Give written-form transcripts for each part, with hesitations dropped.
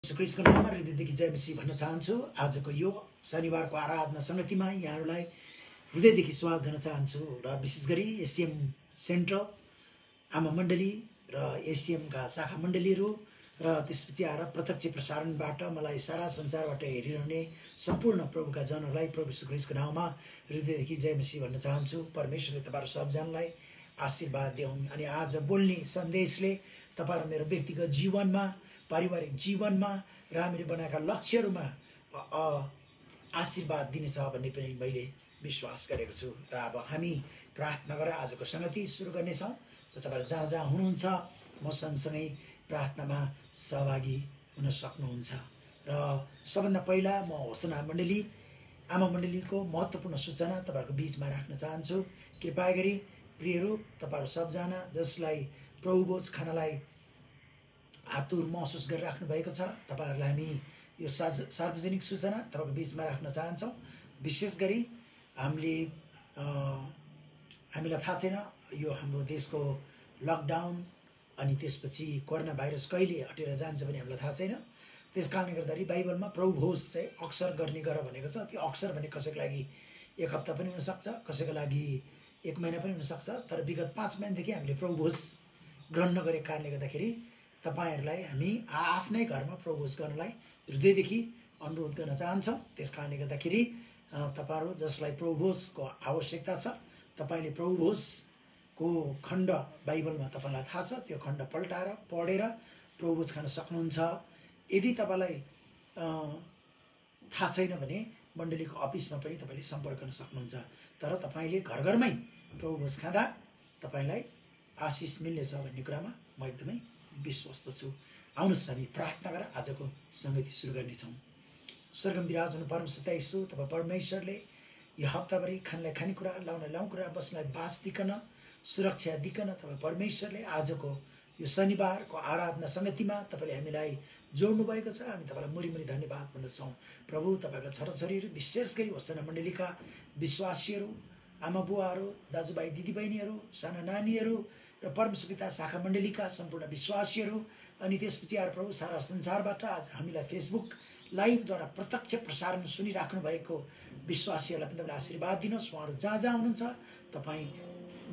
ख्रीष्टको नाममा हृदयदेखि जय मसीह भन्न चाहन्छु। आजको यो शनिबारको आराधना समितिमा यहाँहरूलाई हृदयदेखि स्वागत गर्न चाहन्छु र विशेष गरी एससीएम सेन्ट्रल आमा मण्डली र एससीएमका शाखा मण्डलीहरू र त्यसपछि आएर प्रत्यक्ष प्रसारणबाट मलाई सारा संसारबाट हेरिरहने सम्पूर्ण प्रभुका जनहरूलाई प्रभु यीशु ख्रीष्टको नाममा हृदयदेखि जय मसीह भन्न चाहन्छु। परमेश्वरले तपाईहरु सबजनालाई आशीर्वाद दिउन् अनि आज बोल्ने सन्देशले तपाईहरु मेरो व्यक्तिगत जीवनमा, पारिवारिक जीवनमा र हामीले बनाएका लक्ष्यहरूमा आशीर्वाद दिनेछ भन्ने पनि मैले विश्वास गरेको छु। र अब हामी प्रार्थना गरेर आजको संगति सुरु गर्नेछौँ र तपाईहरु जहाँ जहाँ हुनुहुन्छ म सँगसँगै प्रार्थनामा सहभागी हुन सक्नुहुन्छ। र सबभन्दा पहिला म होसना मण्डली आमा मण्डलीको महत्त्वपूर्ण सूचना तपाईहरुको बीचमा राख्न चाहन्छु। कृपया गरी प्रियहरू, तपाईहरु सबजना जसलाई प्रभुभोज खानालाई आतुर महसुस गरिराख्नु भएको छ, तपाईहरुलाई हामी यो सार्वजनिक सूचना तपाईहरुको बीचमा राख्न चाहन्छौँ। विशेष गरी हामीलाई थाहा छैन यो हाम्रो देशको लकडाउन अनि त्यसपछि कोरोना भाइरस कहिले हटेर जान्छ भने हामीलाई थाहा छैन। त्यसकारणले गर्दाखेरि बाइबलमा प्रभुभोज चाहिँ अक्सर गर्ने गर भनेको छ। त्यो अक्सर भने कसैको लागि एक हप्ता पनि हुनसक्छ, कसैको लागि एक महिना पनि हुनसक्छ। तर विगत 5 महिनादेखि हामीले प्रभुभोज ग्रहण नगरेको कारणले गर्दाखेरि तपाईहरुलाई हामी आफ्नै घरमा प्रभुभोज गर्नलाई हृदयदेखि अनुरोध गर्न चाहन्छौँ। त्यसकारणले गर्दाखेरि तपाईहरु जसलाई प्रभुभोजको आवश्यकता छ, तपाईले प्रभुभोजको खण्ड बाइबलमा तपाईलाई थाहा छ, त्यो खण्ड पल्टाएर पढेर प्रभुभोज खान सक्नुहुन्छ। यदि तपाईलाई थाहा छैन भने मण्डलीको अफिसमा पनि तपाईले सम्पर्क गर्न सक्नुहुन्छ। तर तपाईले घर घरमै प्रभुभोज खाँदा तपाईलाई आशिष मिल्नेछ भन्ने कुरामा म एकदमै विश्वस्त छु। आउनुहोस् हामी प्रार्थना गरेर आजको संगति सुरु गर्नेछौँ। स्वर्गमा विराज हुनु परमपिता येशू, तपाईँ परमेश्वरले यो हप्ताभरि खानलाई खानेकुरा, लाउनलाई लाउकुरा, बस्नलाई बास दिकन, सुरक्षा दिकन तपाईँ परमेश्वरले आजको यो शनिबारको आराधना संगतिमा तपाईले हामीलाई जोड्नु भएको छ। हामी तपाईलाई मुरी मुरी धन्यवाद भन्दछौँ। प्रभु, तपाईका छोराछोरीहरू विशेष गरी होसना मण्डलीका विश्वासीहरू, आमा बुवाहरू, दाजुभाइ दिदीबहिनीहरू, साना नानीहरू र परमेश्वर पिता शाखा मण्डलीका सम्पूर्ण विश्वासीहरू अनि त्यसपछि आएर प्रभु सारा संसारबाट आज हामीलाई फेसबुक लाइभद्वारा प्रत्यक्ष प्रसारण सुनिराख्नु भएको विश्वासीहरूलाई पनि तपाईँले आशीर्वाद दिनुहोस्। उहाँहरू जहाँ जहाँ हुनुहुन्छ तपाईँ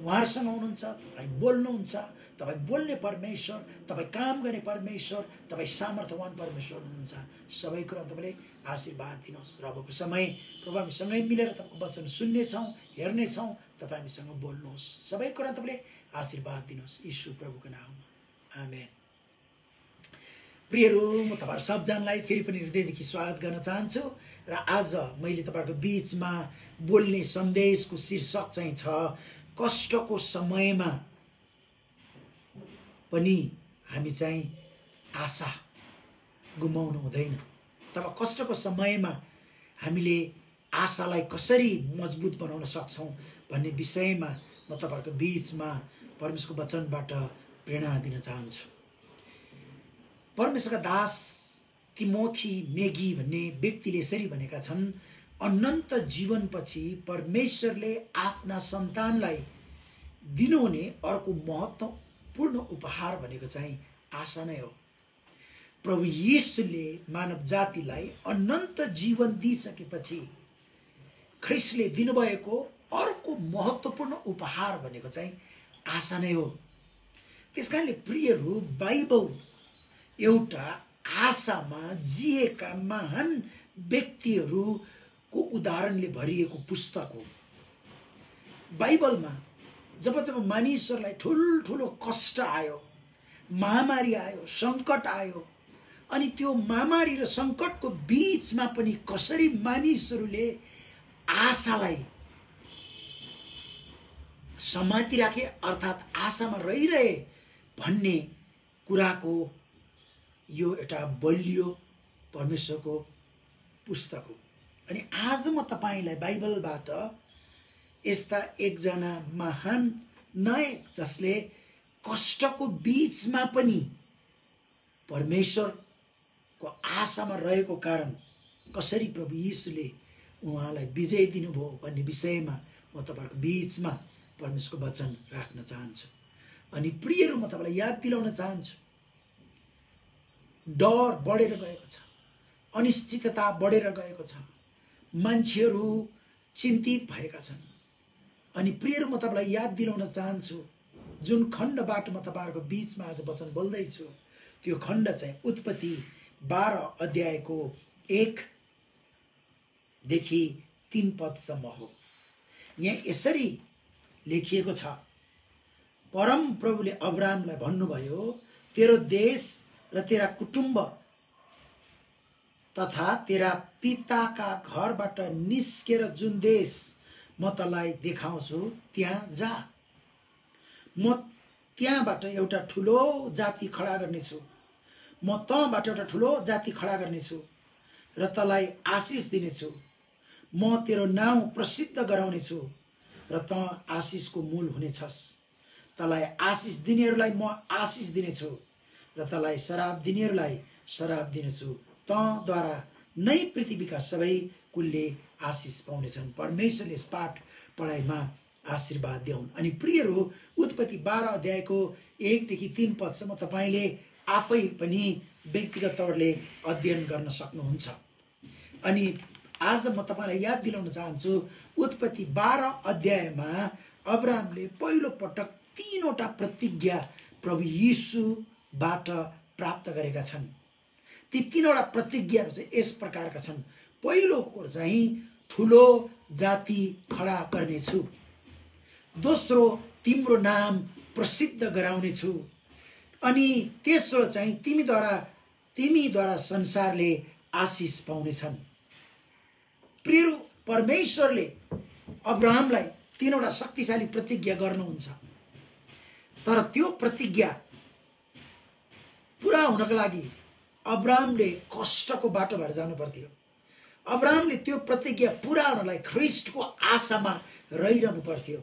उहाँहरूसँग हुनुहुन्छ, तपाईँ बोल्नुहुन्छ, तपाईँ बोल्ने परमेश्वर, तपाईँ काम गर्ने परमेश्वर, तपाईँ सामर्थ्यवान परमेश्वर हुनुहुन्छ। सबै कुरा तपाईँले आशीर्वाद दिनुहोस्। र अबको समय प्रभु हामी सँगै मिलेर तपाईँको वचन सुन्नेछौँ, हेर्नेछौँ, तपाईँ हामीसँग बोल्नुहोस्। सबै कुरा तपाईँले आशीर्वाद दिनुहोस् यीशु प्रभुको नाममा, आमेन। प्रियहरू, म तपाईहरु सबजनालाई फेरि पनि हृदयदेखि स्वागत गर्न चाहन्छु। र आज मैले तपाईहरुको बीचमा बोल्ने सन्देशको शीर्षक चाहिँ छ, कष्टको समयमा पनि हामी चाहिँ आशा गुमाउनु हुँदैन। तब कष्टको समयमा हामीले आशालाई कसरी मजबुत बनाउन सक्छौं भन्ने विषयमा म तपाईहरुको बीचमा परमेश्वरको वचनबाट प्रेरणा दिन चाहन्छु। परमेश्वरका दास तिमोथी मेगी भन्ने व्यक्तिले यसरी भनेका छन्, अनन्त जीवनपछि परमेश्वरले आफ्ना सन्तानलाई दिनुहुने अर्को महत्त्वपूर्ण उपहार भनेको चाहिँ आशा नै हो। प्रभु येशूले मानव जातिलाई अनन्त जीवन दिइसकेपछि ख्रीष्टले दिनुभएको अर्को महत्त्वपूर्ण उपहार भनेको चाहिँ आशा नै हो। त्यसकारणले प्रियहरू, बाइबल एउटा आशामा जिएका महान व्यक्तिहरूको उदाहरणले भरिएको पुस्तक हो। बाइबलमा जब जब मानिसहरूलाई ठुल्ठुलो कष्ट आयो, महामारी आयो, सङ्कट आयो, अनि त्यो महामारी र सङ्कटको बीचमा पनि कसरी मानिसहरूले आशालाई समातिराखे अर्थात् आशामा रहिरहे भन्ने कुराको यो एउटा बलियो परमेश्वरको पुस्तक हो। अनि आज म तपाईलाई बाइबलबाट यस्ता एकजना महान नायक जसले कष्टको बीचमा पनि परमेश्वरको आशामा रहेको कारण कसरी प्रभु येशूले उहाँलाई विजय दिनुभयो भन्ने विषयमा म तपाईहरुको बीचमा परमेश्वरको वचन राख्न चाहन्छु। अनि प्रियहरू, म तपाईलाई याद दिलाउन चाहन्छु, डर बढेर गएको छ, अनिश्चितता बढेर गएको छ, मान्छेहरू चिन्तित भएका छन्। अनि प्रियहरू, म तपाईँलाई याद दिलाउन चाहन्छु, जुन खण्डबाट म तपाईँहरूको बीचमा आज वचन बोल्दैछु त्यो खण्ड चाहिँ उत्पत्ति 12 अध्यायको 1 देखि 3 पदसम्म हो। यहाँ यसरी लेखिएको छ, परम प्रभुले अब्राहमलाई भन्नुभयो, तेरो देश र तेरा कुटुम्ब तथा तेरा पिताका घरबाट निस्केर जुन देश म तँलाई देखाउँछु त्यहाँ जा। म त्यहाँबाट एउटा ठुलो जाति खडा गर्नेछु, म तँबाट एउटा ठुलो जाति खडा गर्नेछु र तँलाई आशिष दिनेछु। म तेरो नाउँ प्रसिद्ध गराउनेछु र तँ आशिषको मूल हुनेछस्। तँलाई आशिष दिनेहरूलाई म आशिष दिनेछु र तँलाई शराब दिनेहरूलाई शराब दिनेछु। तँद्वारा नै पृथ्वीका सबै कुलले आशिष पाउनेछन्। परमेश्वरले यस पाठ पढाइमा आशीर्वाद देऊन्। अनि प्रियहरू, उत्पत्ति 12 अध्यायको 1 देखि 3 पदसम्म तपाईँले आफै पनि व्यक्तिगत तौरले अध्ययन गर्न सक्नुहुन्छ। अनि आज म तपाईँलाई याद दिलाउन चाहन्छु, उत्पत्ति 12 अध्यायमा अब्राहमले पहिलो पटक 3वटा प्रतिज्ञा प्रभु यीशुबाट प्राप्त गरेका छन्। ती 3वटा प्रतिज्ञाहरू चाहिँ यस प्रकारका छन्। पहिलो कुरो चाहिँ ठुलो जाति खडा गर्नेछु, दोस्रो तिम्रो नाम प्रसिद्ध गराउनेछु, अनि तेस्रो चाहिँ तिमीद्वारा संसारले आशिष पाउनेछन्। प्रिय परमेश्वरले अब्राहमलाई 3वटा शक्तिशाली प्रतिज्ञा गर्नुहुन्छ, तर त्यो प्रतिज्ञा पूरा हुनको लागि अब्राहमले कष्टको बाटो भएर जानु पर्थ्यो। अब्राहमले त्यो प्रतिज्ञा पूरा हुनलाई ख्रीष्टको आशामा रहिरहनु पर्थ्यो।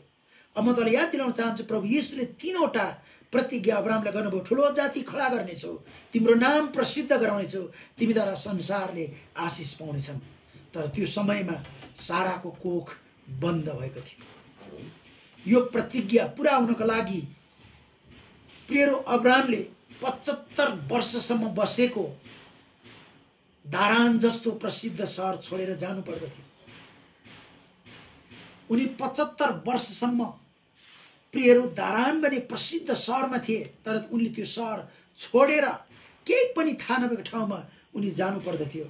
अब म तपाईलाई याद दिलाउन चाहन्छु, प्रभु यीशुले 3वटा प्रतिज्ञा अब्राहमलाई गर्नुभयो। ठुलो जाति खडा गर्नेछु, तिम्रो नाम प्रसिद्ध गराउनेछु, तिमीद्वारा संसारले आशिष पाउनेछन्। तर त्यो समयमा साराको कोख बन्द भएको थियो। यो प्रतिज्ञा पूरा हुनको लागि प्रियरो अब्राहमले 75 वर्षसम्म बसेको दारान जस्तो प्रसिद्ध सहर छोडेर जानु पर्दथ्यो। उनी 75 वर्षसम्म प्रियहरू दारान भन्ने प्रसिद्ध सहरमा थिए, तर उनले त्यो सहर छोडेर केही पनि थाहा नभएको ठाउँमा उनी जानु पर्दथ्यो।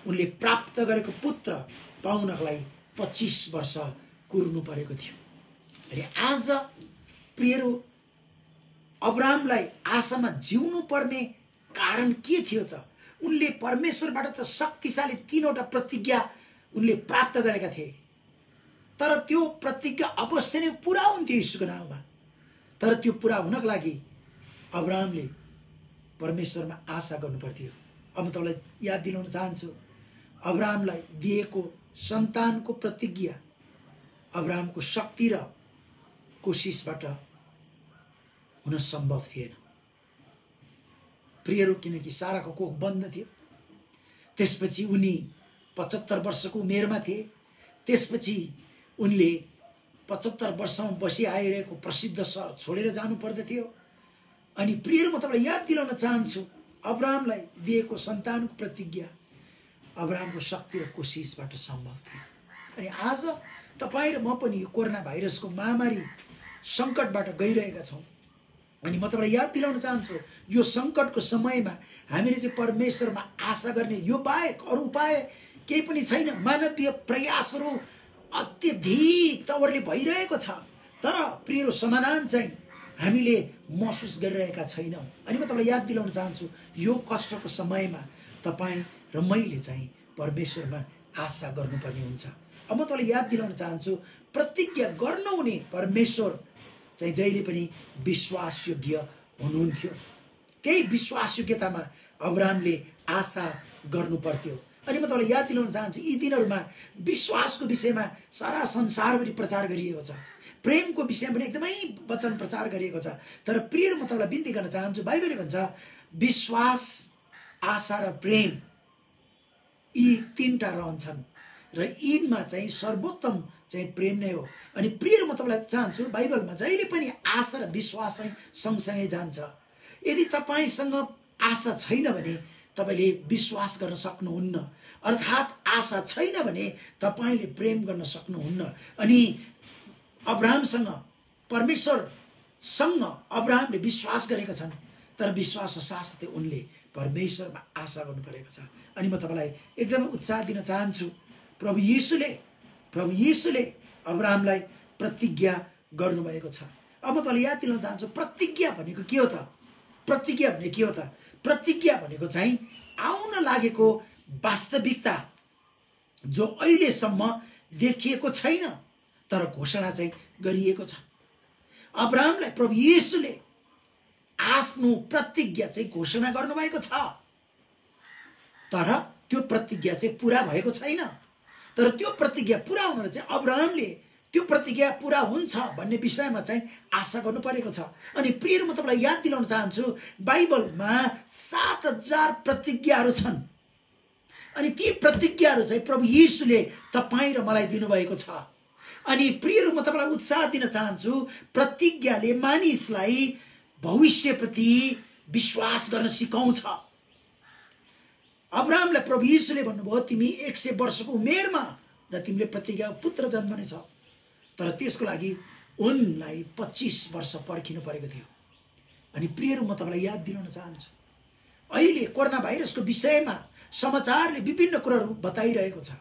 उनले प्राप्त गरेको पुत्र पाउनको लागि 25 वर्ष कुर्नु परेको थियो। अनि आज प्रियहरू अब्राहमलाई आशामा जिउनु पर्ने कारण के थियो त? उनले परमेश्वरबाट त शक्तिशाली 3वटा प्रतिज्ञा उनले प्राप्त गरेका थिए, तर त्यो प्रतिज्ञा अवश्य नै पूरा हुन्थ्यो यीशुको नाममा। तर त्यो पूरा हुनको लागि अब्राहमले परमेश्वरमा आशा गर्नु पर्थ्यो। अब म तपाईलाई याद दिलाउन चाहन्छु, अब्राहमलाई दिएको सन्तानको प्रतिज्ञा अब्राहमको शक्ति र कोशिशबाट हुन सम्भव थिएन। प्रियहरू, किनकि साराको कोख बन्द थियो। त्यसपछि उनी 75 वर्षको उमेरमा थिए। त्यसपछि उनले 75 वर्षमा बसी आइरहेको प्रसिद्ध सहर छोडेर जानु पर्दथ्यो। अनि प्रियहरू, म तपाईलाई याद दिलाउन चाहन्छु, अब्राहमलाई दिएको सन्तानको प्रतिज्ञा अब्राहमको शक्ति र कोशिशबाट सम्भव थियो। अनि आज तपाईँ र म पनि यो कोरोना भाइरसको महामारी सङ्कटबाट गइरहेका छौँ। अनि म तपाईलाई याद दिलाउन चाहन्छु, यो सङ्कटको समयमा हामीले चाहिँ परमेश्वरमा आशा गर्ने यो बाहेक अरू उपाय केही पनि छैन। मानवीय प्रयासहरू अत्यधिक तवरले भइरहेको छ, तर प्रिय समाधान चाहिँ हामीले महसुस गरिरहेका छैनौँ। अनि म तपाईँलाई याद दिलाउन चाहन्छु, यो कष्टको समयमा तपाईँ र मैले चाहिँ परमेश्वरमा आशा गर्नुपर्ने हुन्छ। अब म तपाईँलाई याद दिलाउन चाहन्छु, प्रतिज्ञा गर्नुहुने परमेश्वर चाहिँ जहिले पनि विश्वासयोग्य हुनुहुन्थ्यो। त्यही विश्वासयोग्यतामा अब्राहमले आशा गर्नु पर्थ्यो। अनि म तपाईँलाई याद दिलाउन चाहन्छु, यी दिनहरूमा विश्वासको विषयमा सारा संसारभरि प्रचार गरिएको छ। प्रेमको विषयमा पनि एकदमै वचन प्रचार गरिएको छ। तर प्रिय, म तपाईँलाई बिन्ती गर्न चाहन्छु, बाइबलले भन्छ विश्वास, आशा र प्रेम यी 3टा रहन्छन् र यिनमा चाहिँ सर्वोत्तम चाहिँ प्रेम नै हो। अनि प्रिय, म तपाईँलाई चाहन्छु, बाइबलमा जहिले पनि आशा र विश्वास चाहिँ सँगसँगै जान्छ। यदि तपाईँसँग आशा छैन भने तपाईले विश्वास गर्न सक्नुहुन्न। अर्थात् आशा छैन भने तपाईले प्रेम गर्न सक्नुहुन्न। अनि अब्राहमसँग परमेश्वरसँग अब्राहमले विश्वास गरेका छन्, तर विश्वासको साथसाथै उनले परमेश्वरमा आशा गर्नु परेको छ। अनि म तपाईलाई एकदमै उत्साह दिन चाहन्छु, प्रभु यीशुले अब्राहमलाई प्रतिज्ञा गर्नुभएको छ। अब म तपाईलाई याद दिलाउन चाहन्छु, प्रतिज्ञा भनेको के हो त? प्रतिज्ञा भनेको के हो त? प्रतिज्ञा भनेको चाहिँ आउन लागेको वास्तविकता जो अहिलेसम्म देखिएको छैन, तर घोषणा चाहिँ गरिएको छ। अब्राहमलाई प्रभु यीशुले आफ्नो प्रतिज्ञा चाहिँ घोषणा गर्नुभएको छ, तर त्यो प्रतिज्ञा चाहिँ पूरा भएको छैन। तर त्यो प्रतिज्ञा पूरा हुन चाहिँ अब्राहमले त्यो प्रतिज्ञा पूरा हुन्छ भन्ने विषयमा चाहिँ आशा गर्नु परेको छ। अनि प्रियहरू, म तपाईलाई याद दिलाउन चाहन्छु, बाइबलमा 7000 प्रतिज्ञाहरू छन्। अनि ती प्रतिज्ञाहरू चाहिँ प्रभु यीशुले तपाईँ र मलाई दिनुभएको छ। अनि प्रियहरू, म तपाईलाई उत्साह दिन चाहन्छु, प्रतिज्ञाले मानिसलाई भविष्यप्रति विश्वास गर्न सिकाउँछ। अब्राहमलाई प्रभु यीशुले भन्नुभयो, तिमी 100 वर्षको उमेरमा तिमीले प्रतिज्ञाको पुत्र जन्मनेछ। तर त्यसको लागि उनलाई 25 वर्ष पर्खिनु परेको थियो। अनि प्रियहरू, म तपाईलाई याद दिलाउन चाहन्छु, अहिले कोरोना भाइरसको विषयमा समाचारले विभिन्न कुराहरू बताइरहेको छ।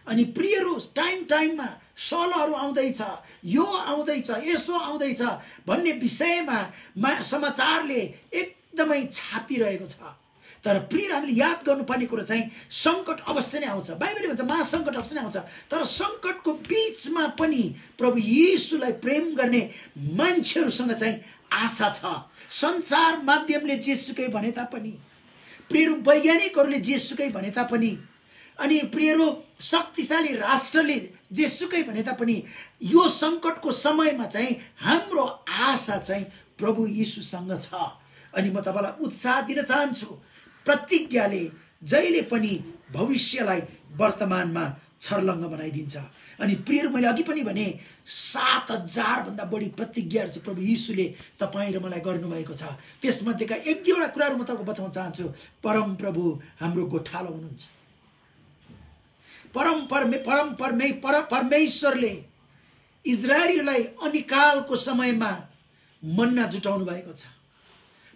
अनि प्रियहरू, टाइममा सलहरू आउँदैछ, यो आउँदैछ, यसो आउँदैछ भन्ने विषयमा समाचारले एकदमै छापिरहेको छ। तर प्रिय, हामीले याद गर्नुपर्ने कुरो चाहिँ सङ्कट अवश्य नै आउँछ। बाइबलले भन्छ महासङ्कट अवश्य नै आउँछ, तर सङ्कटको बीचमा पनि प्रभु यीशुलाई प्रेम गर्ने मान्छेहरूसँग चाहिँ आशा छ। संसार माध्यमले जेसुकै भने तापनि, प्रियहरू वैज्ञानिकहरूले जेसुकै भने तापनि, अनि प्रियहरू शक्तिशाली राष्ट्रले जेसुकै भने तापनि, यो सङ्कटको समयमा चाहिँ हाम्रो आशा चाहिँ प्रभु यीशुसँग छ। अनि म तपाईलाई उत्साह दिन चाहन्छु, प्रतिज्ञाले जहिले पनि भविष्यलाई वर्तमानमा छर्लङ्ग बनाइदिन्छ। अनि प्रियहरू, मैले अघि पनि भने 7000 भन्दा बढी प्रतिज्ञाहरू चाहिँ प्रभु यीशुले तपाईँ र मलाई गर्नुभएको छ। त्यसमध्येका एक दुईवटा कुराहरू म तपाईँको बताउन चाहन्छु। परम प्रभु हाम्रो गोठालो हुनुहुन्छ। परमेश्वरले इजरायलीलाई अनिकालको समयमा मन्ना जुटाउनु भएको छ।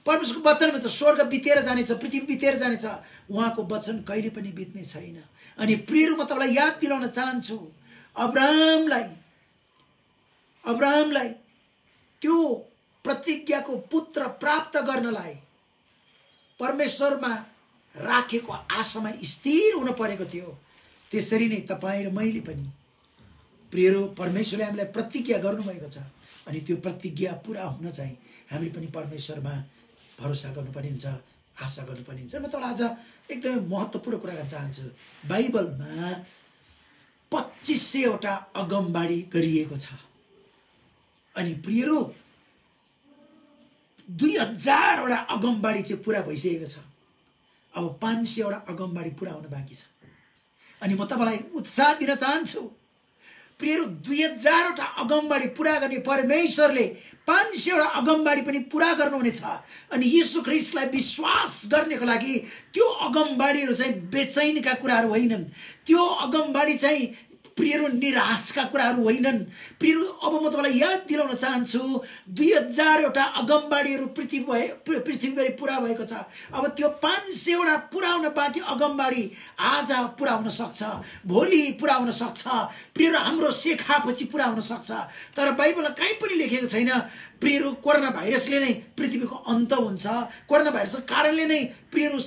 परमेश्वरको वचनमा छ, स्वर्ग बितेर जानेछ, पृथ्वी बितेर जानेछ, उहाँको वचन कहिले पनि बित्ने छैन। अनि प्रियहरू, म तपाईँलाई याद दिलाउन चाहन्छु, अब्राहमलाई त्यो प्रतिज्ञाको पुत्र प्राप्त गर्नलाई परमेश्वरमा राखेको आशामा स्थिर हुन परेको थियो। त्यसरी नै तपाईँ र मैले पनि प्रियहरू, परमेश्वरले हामीलाई प्रतिज्ञा गर्नुभएको छ। अनि त्यो प्रतिज्ञा पूरा हुन चाहिँ हामी पनि परमेश्वरमा भरोसा गर्नुपर्ने हुन्छ, आशा गर्नुपर्ने हुन्छ। म तपाईँलाई आज एकदमै महत्त्वपूर्ण कुरा गर्न चाहन्छु। बाइबलमा 2500 वटा अगमबाडी गरिएको छ। अनि प्रियहरू, 2000 वटा अगमबाडी चाहिँ पुरा भइसकेको छ। अब 500 वटा अगमबाडी पुरा हुन बाँकी छ। अनि म तपाईँलाई उत्साह दिन चाहन्छु, प्रियहरू, 2000 वटा अगमबाडी पुरा गर्ने परमेश्वरले 500 वटा अगमबाडी पनि पुरा गर्नुहुनेछ। अनि यीशु ख्रीष्टलाई विश्वास गर्नेको लागि त्यो अगमबाडीहरू चाहिँ बेचैनका कुराहरू होइनन्। त्यो अगमबाडी चाहिँ प्रियहरू निराशका कुराहरू होइनन्। प्रियहरू, अब म तपाईँलाई याद दिलाउन चाहन्छु, 2000 वटा अगमबाडीहरू पृथ्वीभरि पुरा भएको छ। अब त्यो 500 वटा पुरा हुन बाँकी अगमबाडी आज पुरा हुन सक्छ, भोलि पुरा हुन सक्छ, प्रियहरू हाम्रो शेखापछि पुरा हुन सक्छ। तर बाइबलमा कहीँ पनि लेखेको छैन प्रियहरू कोरोना भाइरसले नै पृथ्वीको अन्त हुन्छ, कोरोना भाइरसको कारणले नै प्रियहरू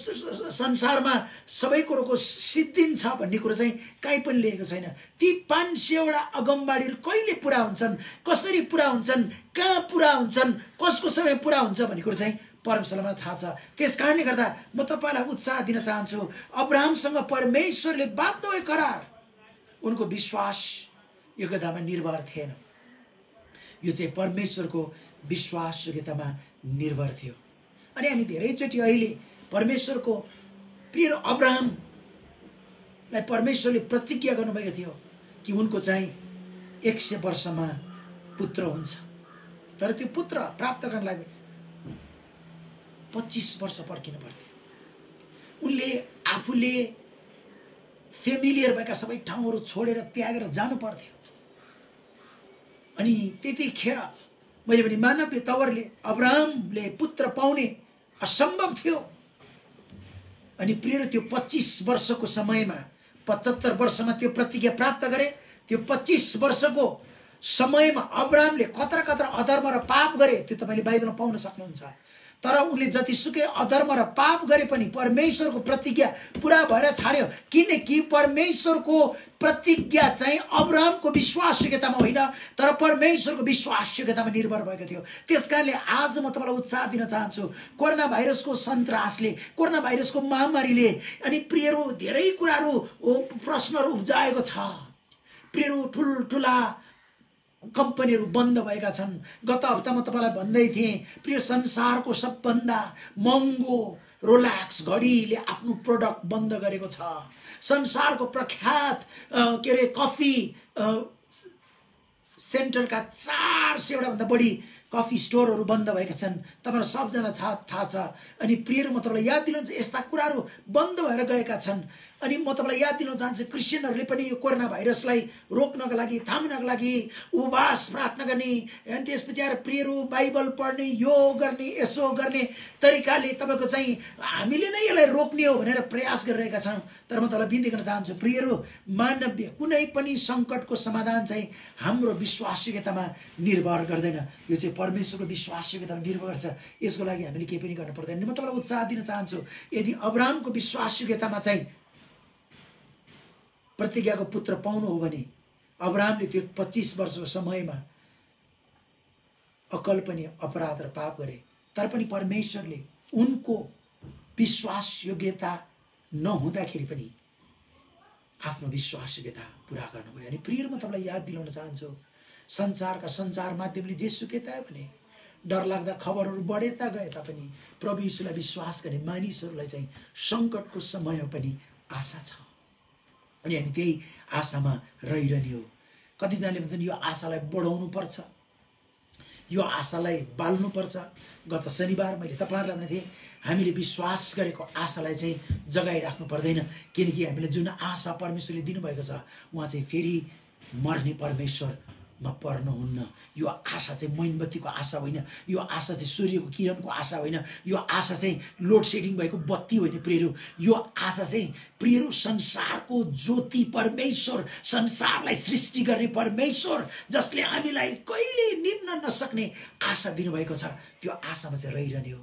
संसारमा सबै कुरोको सिद्धिन्छ भन्ने कुरो चाहिँ कहीँ पनि लेखेको छैन। ती 500 वटा अगमबाडीहरू कहिले पुरा हुन्छन्, कसरी पुरा हुन्छन्, कहाँ पुरा हुन्छन्, कसको समय पुरा हुन्छ भन्ने कुरो चाहिँ परमेश्वरलाई थाहा छ। त्यस कारणले गर्दा म तपाईँलाई उत्साह दिन चाहन्छु, अब्राहमसँग परमेश्वरले बाध्य करार उनको विश्वास योग्यतामा निर्भर थिएन, यो चाहिँ परमेश्वरको विश्वास योग्यतामा निर्भर थियो। अनि हामी धेरैचोटि अहिले परमेश्वरको प्रिय अब्राहमलाई परमेश्वरले प्रतिज्ञा गर्नुभएको थियो कि उनको चाहिँ 100 वर्षमा पुत्र हुन्छ, तर त्यो पुत्र प्राप्त गर्नलाई 25 वर्ष पर्खिनु पर्थ्यो। उनले आफूले फेमिलियर भएका सबै ठाउँहरू छोडेर त्यागेर जानु पर्थ्यो। अनि त्यतिखेर मैले भने मानवीय तवरले अब्राहमले पुत्र पाउने असम्भव थियो। अनि प्रिय त्यो 25 वर्षको समयमा 75 वर्षमा त्यो प्रतिज्ञा प्राप्त गरे। त्यो 25 वर्षको समयमा अब्राहमले कत्र कत्र अधर्म र पाप गरे त्यो तपाईले बाइबलमा पाउन सक्नुहुन्छ। तर उनले जतिसुकै अधर्म र पाप गरे पनि परमेश्वरको प्रतिज्ञा पूरा भएर छाड्यो, किनकि परमेश्वरको प्रतिज्ञा चाहिँ अब्राहमको विश्वासयोग्यतामा होइन तर परमेश्वरको विश्वासयोग्यतामा निर्भर भएको थियो। त्यसकारणले आज म तपाईलाई उत्साह दिन चाहन्छु। कोरोना भाइरसको सन्तासले, कोरोना भाइरसको महामारीले अनि प्रियहरू धेरै कुराहरू प्रश्नहरू उब्जाएको छ। प्रियहरू ठुल्ठुला कम्पनीहरू बन्द भएका छन्। गत हप्तामा तपाईलाई भन्दै थिएँ प्रिय संसारको सबभन्दा महँगो रोलेक्स घडीले आफ्नो प्रोडक्ट बन्द गरेको छ। संसारको प्रख्यात के अरे कफी सेन्टरका 400 वटा भन्दा बढी कफी स्टोरहरू बन्द भएका छन्। तपाईहरु सबजना थाहा छ। अनि प्रिय म तपाईलाई याद दिनुहुन्छ यस्ता कुराहरू बन्द भएर गएका छन्। अनि म तपाईलाई याद दिन चाहन्छु क्रिस्चियनहरूले पनि यो कोरोना भाइरसलाई रोक्नको लागि, थाम्नको लागि उपवास प्रार्थना गर्ने अनि त्यसपछि आएर प्रियहरू बाइबल पढ्ने, योग गर्ने, यसो गर्ने तरिकाले तपाईको चाहिँ हामीले नै यसलाई रोक्ने हो भनेर प्रयास गरिरहेका छौं। तर म तपाईलाई बिन्ती गर्न चाहन्छु प्रियहरू, मानवीय कुनै पनि संकटको समाधान चाहिँ हाम्रो विश्वासयोग्यतामा निर्भर गर्दैन, यो चाहिँ परमेश्वरको विश्वासयोग्यतामा निर्भर गर्छ। यसको लागि हामीले केही पनि गर्न पर्दैन। म तपाईलाई उत्साह दिन चाहन्छु, यदि अब्राहमको विश्वासयोग्यतामा चाहिँ प्रतिज्ञाको पुत्र पाउनु हो भने अब्राहमले त्यो 25 वर्षको समयमा अकल्पनीय अपराध र पाप गरे, तर पनि परमेश्वरले उनको विश्वास योग्यता नहुँदाखेरि पनि आफ्नो विश्वास योग्यता पूरा गर्नुभयो। अनि प्रिय म तपाईलाई याद दिलाउन चाहन्छु, संसारका सञ्चार माध्यमले जेसुकै पनि डरलाग्दा खबरहरू बढेता गए तापनि प्रभु यीशुलाई विश्वास गर्ने मानिसहरूलाई चाहिँ संकटको समय पनि आशा छ। अनि हामी त्यही आशामा रहिरहने हो। कतिजनाले भन्छन् यो आशालाई बढाउनु पर्छ, यो आशालाई बाल्नु पर्छ। गत शनिबार मैले तपाईहरुलाई भने थिएँ हामीले विश्वास गरेको आशालाई चाहिँ जगाइराख्नु पर्दैन, किनकि हामीले जुन आशा परमेश्वरले दिनुभएको छ उहाँ चाहिँ फेरि मर्ने परमेश्वरमा पर्नुहुन्न। यो आशा चाहिँ मोमबत्तीको आशा होइन, यो आशा चाहिँ सूर्यको किरणको आशा होइन, यो आशा चाहिँ लोड सेडिङ भएको बत्ती होइन प्रियहरू। यो आशा चाहिँ प्रियहरू संसारको ज्योति परमेश्वर, संसारलाई सृष्टि गर्ने परमेश्वर जसले हामीलाई कहिले निम्न नसक्ने आशा दिनुभएको छ, त्यो आशामा चाहिँ रहिरहने हो।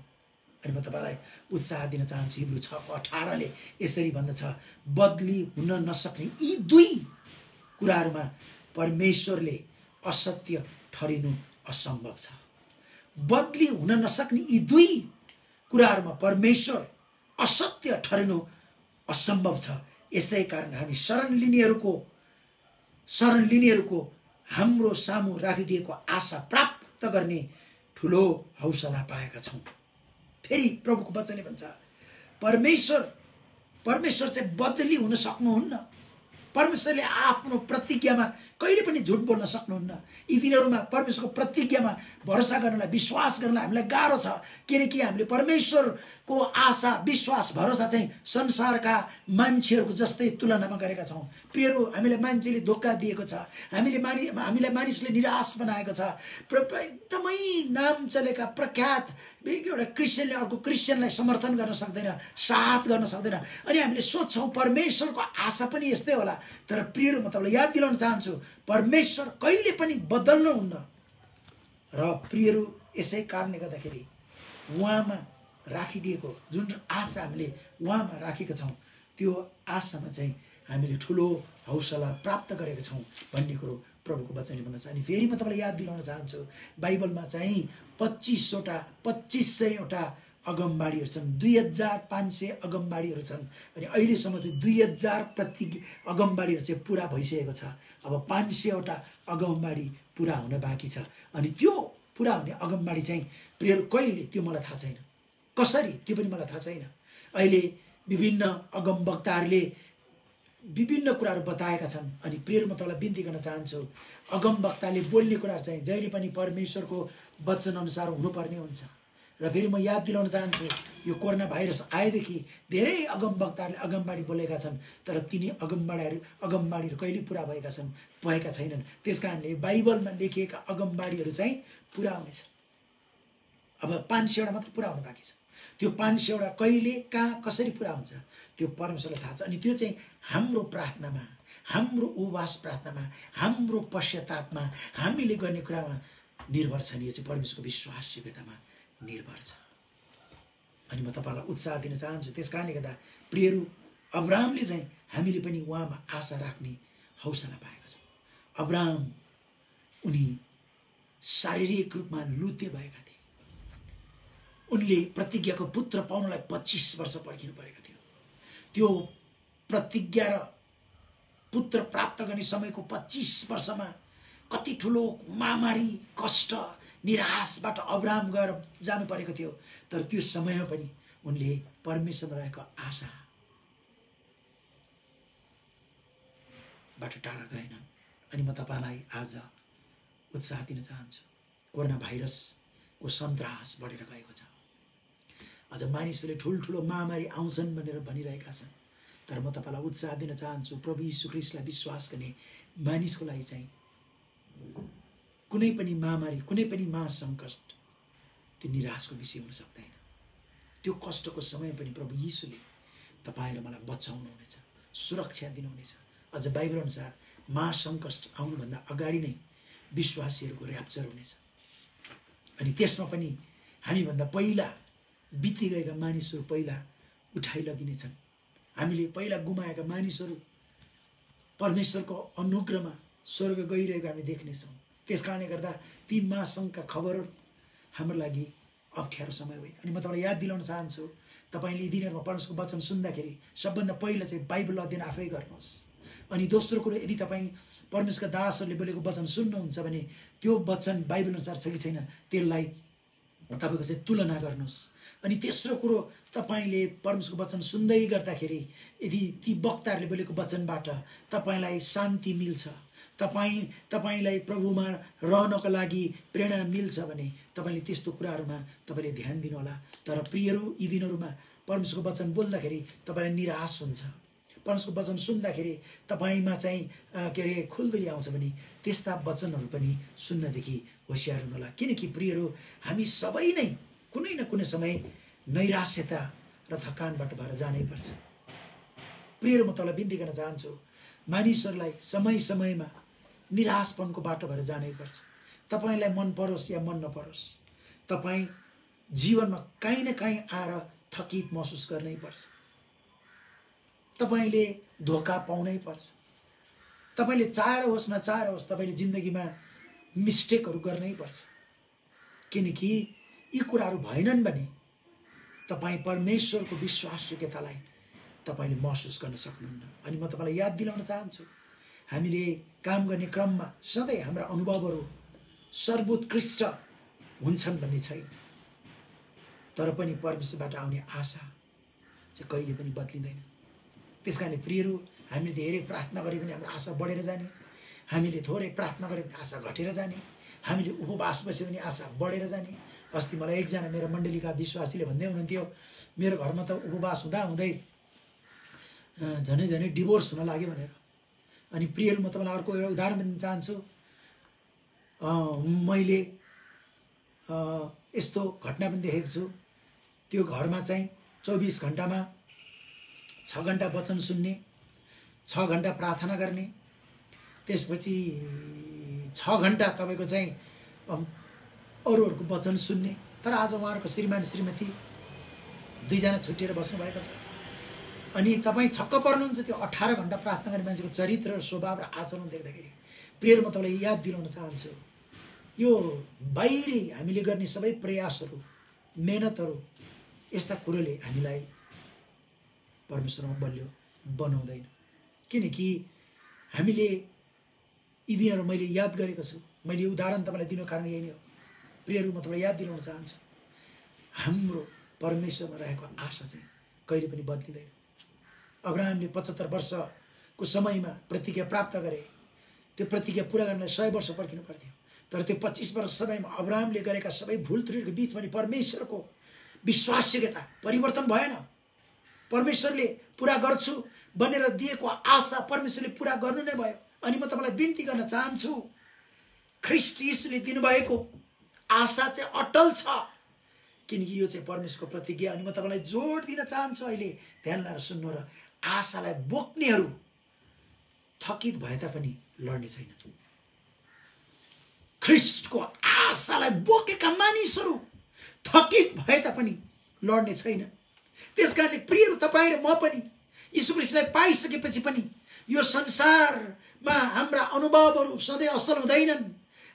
अनि म तपाईलाई उत्साह दिन चाहन्छु। हिब्रू 6:18 यसरी भन्दछ, बदली हुन नसक्ने यी दुई कुराहरूमा परमेश्वरले असत्य ठहरिनु असम्भव छ। बदली हुन नसक्ने यी दुई कुराहरूमा परमेश्वर असत्य ठहरिनु असम्भव छ। यसै कारण हामी शरण लिनेहरूको हाम्रो सामु राखिदिएको आशा प्राप्त गर्ने ठुलो हौसला पाएका छौं। फेरि प्रभुको वचनले भन्छ परमेश्वर चाहिँ बदली हुन सक्नुहुन्न। परमेश्वरले आफ्नो प्रतिज्ञामा कहिले पनि झुट बोल्न सक्नुहुन्न। यी दिनहरूमा परमेश्वरको प्रतिज्ञामा भरोसा गर्नलाई, विश्वास गर्नलाई हामीलाई गाह्रो छ, किनकि हामीले परमेश्वरको आशा, विश्वास, भरोसा चाहिँ संसारका मान्छेहरूको जस्तै तुलनामा गरेका छौं। प्रियहरू, हामीलाई मान्छेले धोका दिएको छ, हामीलाई मानिसले निराश बनाएको छ। एकदमै नाम चलेका प्रख्यात एउटा क्रिस्चियनले अर्को क्रिस्चियनलाई समर्थन गर्न सक्दैन, साथ गर्न सक्दैन। अनि हामीले सोच्छौं परमेश्वरको आशा पनि यस्तै होला। तर प्रियहरू, म तपाईलाई याद दिलाउन चाहन्छु परमेश्वर कहिले पनि बदल्नुहुन्न। र प्रियहरू, यसै कारणले गर्दाखेरि उहाँमा राखिदिएको जुन आशा हामीले उहाँमा राखेका छौं त्यो आशामा चाहिँ हामीले ठुलो हौसला प्राप्त गरेका छौं भन्ने कुरो प्रभुको वचनले भन्दछ। अनि फेरि म तपाईलाई याद दिलाउन चाहन्छु, बाइबलमा चाहिँ 2500 अगमबाडीहरू छन्, 2500 अगमबाडीहरू छन्। अनि अहिलेसम्म चाहिँ 2000 अगमबाडीहरू चाहिँ पूरा भइसकेको छ। अब 500 अगमबाडी पूरा हुन बाँकी छ। अनि त्यो पूरा हुने अगमबाडी चाहिँ प्रियहरू कहिले, त्यो मलाई थाहा छैन, कसरी त्यो पनि मलाई थाहा छैन। अहिले विभिन्न अगमवक्ताहरूले विभिन्न कुराहरू बताएका छन्। अनि प्रियहरू, म तपाईलाई बिन्ती गर्न चाहन्छु, अगमवक्ताले बोल्ने कुराहरू चाहिँ जहिले पनि परमेश्वरको वचन अनुसार हुनुपर्ने हुन्छ। र फेरि म याद दिलाउन चाहन्छु, यो कोरोना भाइरस आएदेखि धेरै अगमवक्ताहरूले अगमबाडी बोलेका छन्, तर तिनी अगमबाडीहरू कहिले पुरा भएका छैनन्। त्यस कारणले बाइबलमा लेखिएका अगमबाडीहरू चाहिँ पुरा हुनेछ। अब 500वटा मात्र पुरा हुनु बाँकी छ। त्यो 500वटा कहिले कहाँ कसरी पुरा हुन्छ त्यो परमेश्वरलाई थाहा छ। अनि त्यो चाहिँ हाम्रो प्रार्थनामा, हाम्रो उपवास प्रार्थनामा, हाम्रो पश्चातापमा, हामीले गर्ने कुरामा निर्भर छ नि। यो चाहिँ परमेश्वरको विश्वासयोग्यतामा निर्भर छ। अनि म तपाईँलाई उत्साह दिन चाहन्छु। त्यस कारणले गर्दा प्रियहरू, अब्राहमले चाहिँ हामीले पनि उहाँमा आशा राख्ने हौसला पाएका छौँ। अब्राहम उनी शारीरिक रूपमा लुते भएका थिए। उनले प्रतिज्ञाको पुत्र पाउनलाई 25 वर्ष पर्खिनु परेको थियो। त्यो प्रतिज्ञा र पुत्र प्राप्त गर्ने समयको 25 वर्षमा कति ठुलो महामारी, कष्ट, निराशबाट अब्राहम गएर जानु परेको थियो। तर त्यो समयमा पनि उनले परमेश्वरमा रहेको आशाबाट टाढा गएनन्। अनि म तपाईँलाई आज उत्साह दिन चाहन्छु। कोरोना भाइरसको सन्तास बढेर गएको छ। अझ मानिसहरूले ठुल्ठुलो महामारी आउँछन् भनेर भनिरहेका छन्। तर म तपाईँलाई उत्साह दिन चाहन्छु, प्रभु यीशु ख्रीष्टलाई विश्वास गर्ने मानिसको लागि चाहिँ कुनै पनि महामारी, कुनै पनि महासङ्कट त्यो निराशको विषय हुन सक्दैन। त्यो कष्टको समय पनि प्रभु यीशुले तपाईँ र मलाई बचाउनुहुनेछ, सुरक्षा दिनुहुनेछ। अझ बाइबल अनुसार महासङ्कट आउनुभन्दा अगाडि नै विश्वासीहरूको र्याप्चर हुनेछ। अनि त्यसमा पनि हामीभन्दा पहिला बिति गएका मानिसहरू पहिला उठाइ लगिनेछन्। हामीले पहिला गुमाएका मानिसहरू परमेश्वरको अनुग्रहमा स्वर्ग गइरहेको हामी देख्नेछौँ। त्यस कारणले गर्दा ती महासङ्घका खबरहरू हाम्रो लागि अप्ठ्यारो समय हो। अनि म तपाईँलाई याद दिलाउन चाहन्छु, तपाईँले यी दिनहरूमा परमेश्वरको वचन सुन्दाखेरि सबभन्दा पहिला चाहिँ बाइबल अध्ययन आफै गर्नुहोस्। अनि दोस्रो कुरो, यदि तपाईँ परमेश्वरका दासहरूले बोलेको वचन सुन्नुहुन्छ भने त्यो वचन बाइबल अनुसार छ कि छैन त्यसलाई तपाईँको चाहिँ तुलना गर्नुहोस्। अनि तेस्रो कुरो, तपाईँले परमेश्वरको वचन सुन्दै गर्दाखेरि यदि ती वक्ताहरूले बोलेको वचनबाट तपाईँलाई शान्ति मिल्छ, तपाईँलाई प्रभुमा रहनको लागि प्रेरणा मिल्छ भने तपाईँले त्यस्तो कुराहरूमा तपाईँले ध्यान दिनुहोला। तर प्रियहरू, यी दिनहरूमा परमेश्वरको वचन बोल्दाखेरि तपाईँलाई निराश हुन्छ, परमेश्वरको वचन सुन्दाखेरि तपाईँमा चाहिँ के अरे खुल्दुली आउँछ भने त्यस्ता वचनहरू पनि सुन्नदेखि होसियार हुनुहोला। किनकि प्रियहरू, हामी सबै नै कुनै न कुनै समय नैराश्यता र थकानबाट भएर जानै पर्छ। प्रियहरू, म तपाईँलाई बिन्ती गर्न चाहन्छु, मानिसहरूलाई समय समयमा निराशपनको बाटो भएर जानै पर्छ। तपाईँलाई मन परोस् या मन नपरोस्, तपाईँ जीवनमा काहीँ न काहीँ आएर थकित महसुस गर्नै पर्छ। तपाईँले धोका पाउनै पर्छ। तपाईँले चाहेर होस् नचाहेर होस्, तपाईँले जिन्दगीमा मिस्टेकहरू गर्नै पर्छ। किनकि यी कुराहरू भएनन् भने तपाईँ परमेश्वरको विश्वासयोग्यतालाई तपाईँले महसुस गर्न सक्नुहुन्न। अनि म तपाईँलाई याद दिलाउन चाहन्छु, हामीले काम गर्ने क्रममा सधैँ हाम्रा अनुभवहरू सर्वोत्कृष्ट हुन्छन् भन्ने छैन। तर पनि परमेश्वरबाट आउने आशा चाहिँ कहिले पनि बदलिँदैन। त्यस कारणले प्रियहरू, हामीले धेरै प्रार्थना गरे पनि हाम्रो आशा बढेर जाने, हामीले थोरै प्रार्थना गरे पनि आशा घटेर जाने, हामीले उपवास बस्यो भने आशा बढेर जाने। अस्ति मलाई एकजना मेरो मण्डलीका विश्वासीले भन्दै हुनुहुन्थ्यो, मेरो घरमा त उपवास हुँदै झनै झनै डिभोर्स हुन लाग्यो भनेर। अनि प्रियहरू, म तपाईँलाई अर्को एउटा उदाहरण दिन चाहन्छु। मैले यस्तो घटना पनि देखेको छु। त्यो घरमा चाहिँ 24 घण्टामा 6 घण्टा वचन सुन्ने, 6 घण्टा प्रार्थना गर्ने, त्यसपछि 6 घण्टा तपाईँको चाहिँ अरूहरूको वचन सुन्ने। तर आज उहाँहरूको श्रीमान श्रीमती दुईजना छुट्टिएर बस्नुभएको छ। अनि तपाईँ छक्क पर्नुहुन्छ त्यो 18 घण्टा प्रार्थना गर्ने मान्छेको चरित्र र स्वभाव र आचरण देख्दाखेरि। प्रियहरू, म तपाईँलाई याद दिलाउन चाहन्छु, यो बाहिरी हामीले गर्ने सबै प्रयासहरू, मेहनतहरू, यस्ता कुरोले हामीलाई परमेश्वरमा बलियो बनाउँदैन। किनकि हामीले यी दिनहरू मैले याद गरेको छु। मैले उदाहरण तपाईँलाई दिनु कारण यही नै हो। प्रियहरू, म तपाईँलाई याद दिलाउन चाहन्छु, हाम्रो परमेश्वरमा रहेको आशा चाहिँ कहिले पनि बदलिँदैन। अब्राहमले 75 वर्षको समयमा प्रतिज्ञा प्राप्त गरे। त्यो प्रतिज्ञा पुरा गर्न 100 वर्ष पर्खिनु पर्थ्यो। तर त्यो 25 वर्ष समयमा अब्राहमले गरेका सबै भुल त्रुटिको बीचमा नि परमेश्वरको विश्वासयोग्यता परिवर्तन भएन। परमेश्वरले पूरा गर्छु भनेर दिएको आशा परमेश्वरले पूरा गर्नु नै भयो। अनि म तपाईलाई बिन्ती गर्न चाहन्छु, ख्रीष्ट यीशुले दिनुभएको आशा चाहिँ अटल छ, किनकि यो चाहिँ परमेश्वरको प्रतिज्ञा। अनि म तपाईलाई जोड दिन चाहन्छु, अहिले ध्यान लाएर सुन्नु, र आशालाई बोक्नेहरू थकित भए तापनि लड्ने छैन। ख्रीष्टको आशालाई बोकेका मानिसहरू थकित भए तापनि लड्ने छैन। त्यसकारणले प्रियहरू, तपाईँ र म पनि यीशु ख्रीष्टलाई पाइसकेपछि पनि यो संसारमा हाम्रा अनुभवहरू सधैँ असल हुँदैनन्।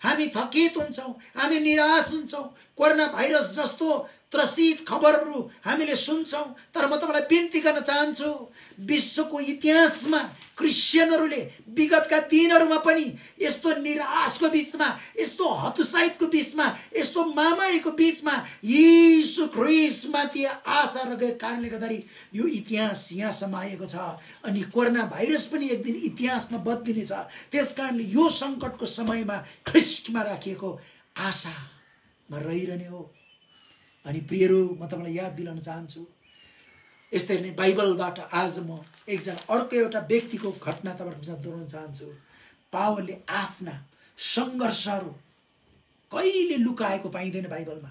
हामी थकित हुन्छौँ, हामी निराश हुन्छौँ, कोरोना भाइरस जस्तो त्रसित खबरहरू हामीले सुन्छौँ। तर म तपाईँलाई बिन्ती गर्न चाहन्छु, विश्वको इतिहासमा क्रिस्चियनहरूले विगतका दिनहरूमा पनि यस्तो निराशको बीचमा, यस्तो हतोत्साहितको बीचमा, यस्तो महामारीको बीचमा यीशु ख्रीष्टमाथि आशा राखेको कारणले गर्दाखेरि यो इतिहास यहाँसम्म आएको छ। अनि कोरोना भाइरस पनि एक दिन इतिहासमा बदलिनेछ। त्यसकारणले यो सङ्कटको समयमा ख्रीष्टमा राखिएको आशामा रहिरहने हो। अनि प्रियहरू, म तपाईँलाई याद दिलाउन चाहन्छु, यस्तै नै बाइबलबाट आज म एकजना अर्को एउटा व्यक्तिको घटना तपाईँहरूको साथ दोहोऱ्याउन चाहन्छु। पावलले आफ्ना सङ्घर्षहरू कहिले लुकाएको पाइँदैन बाइबलमा,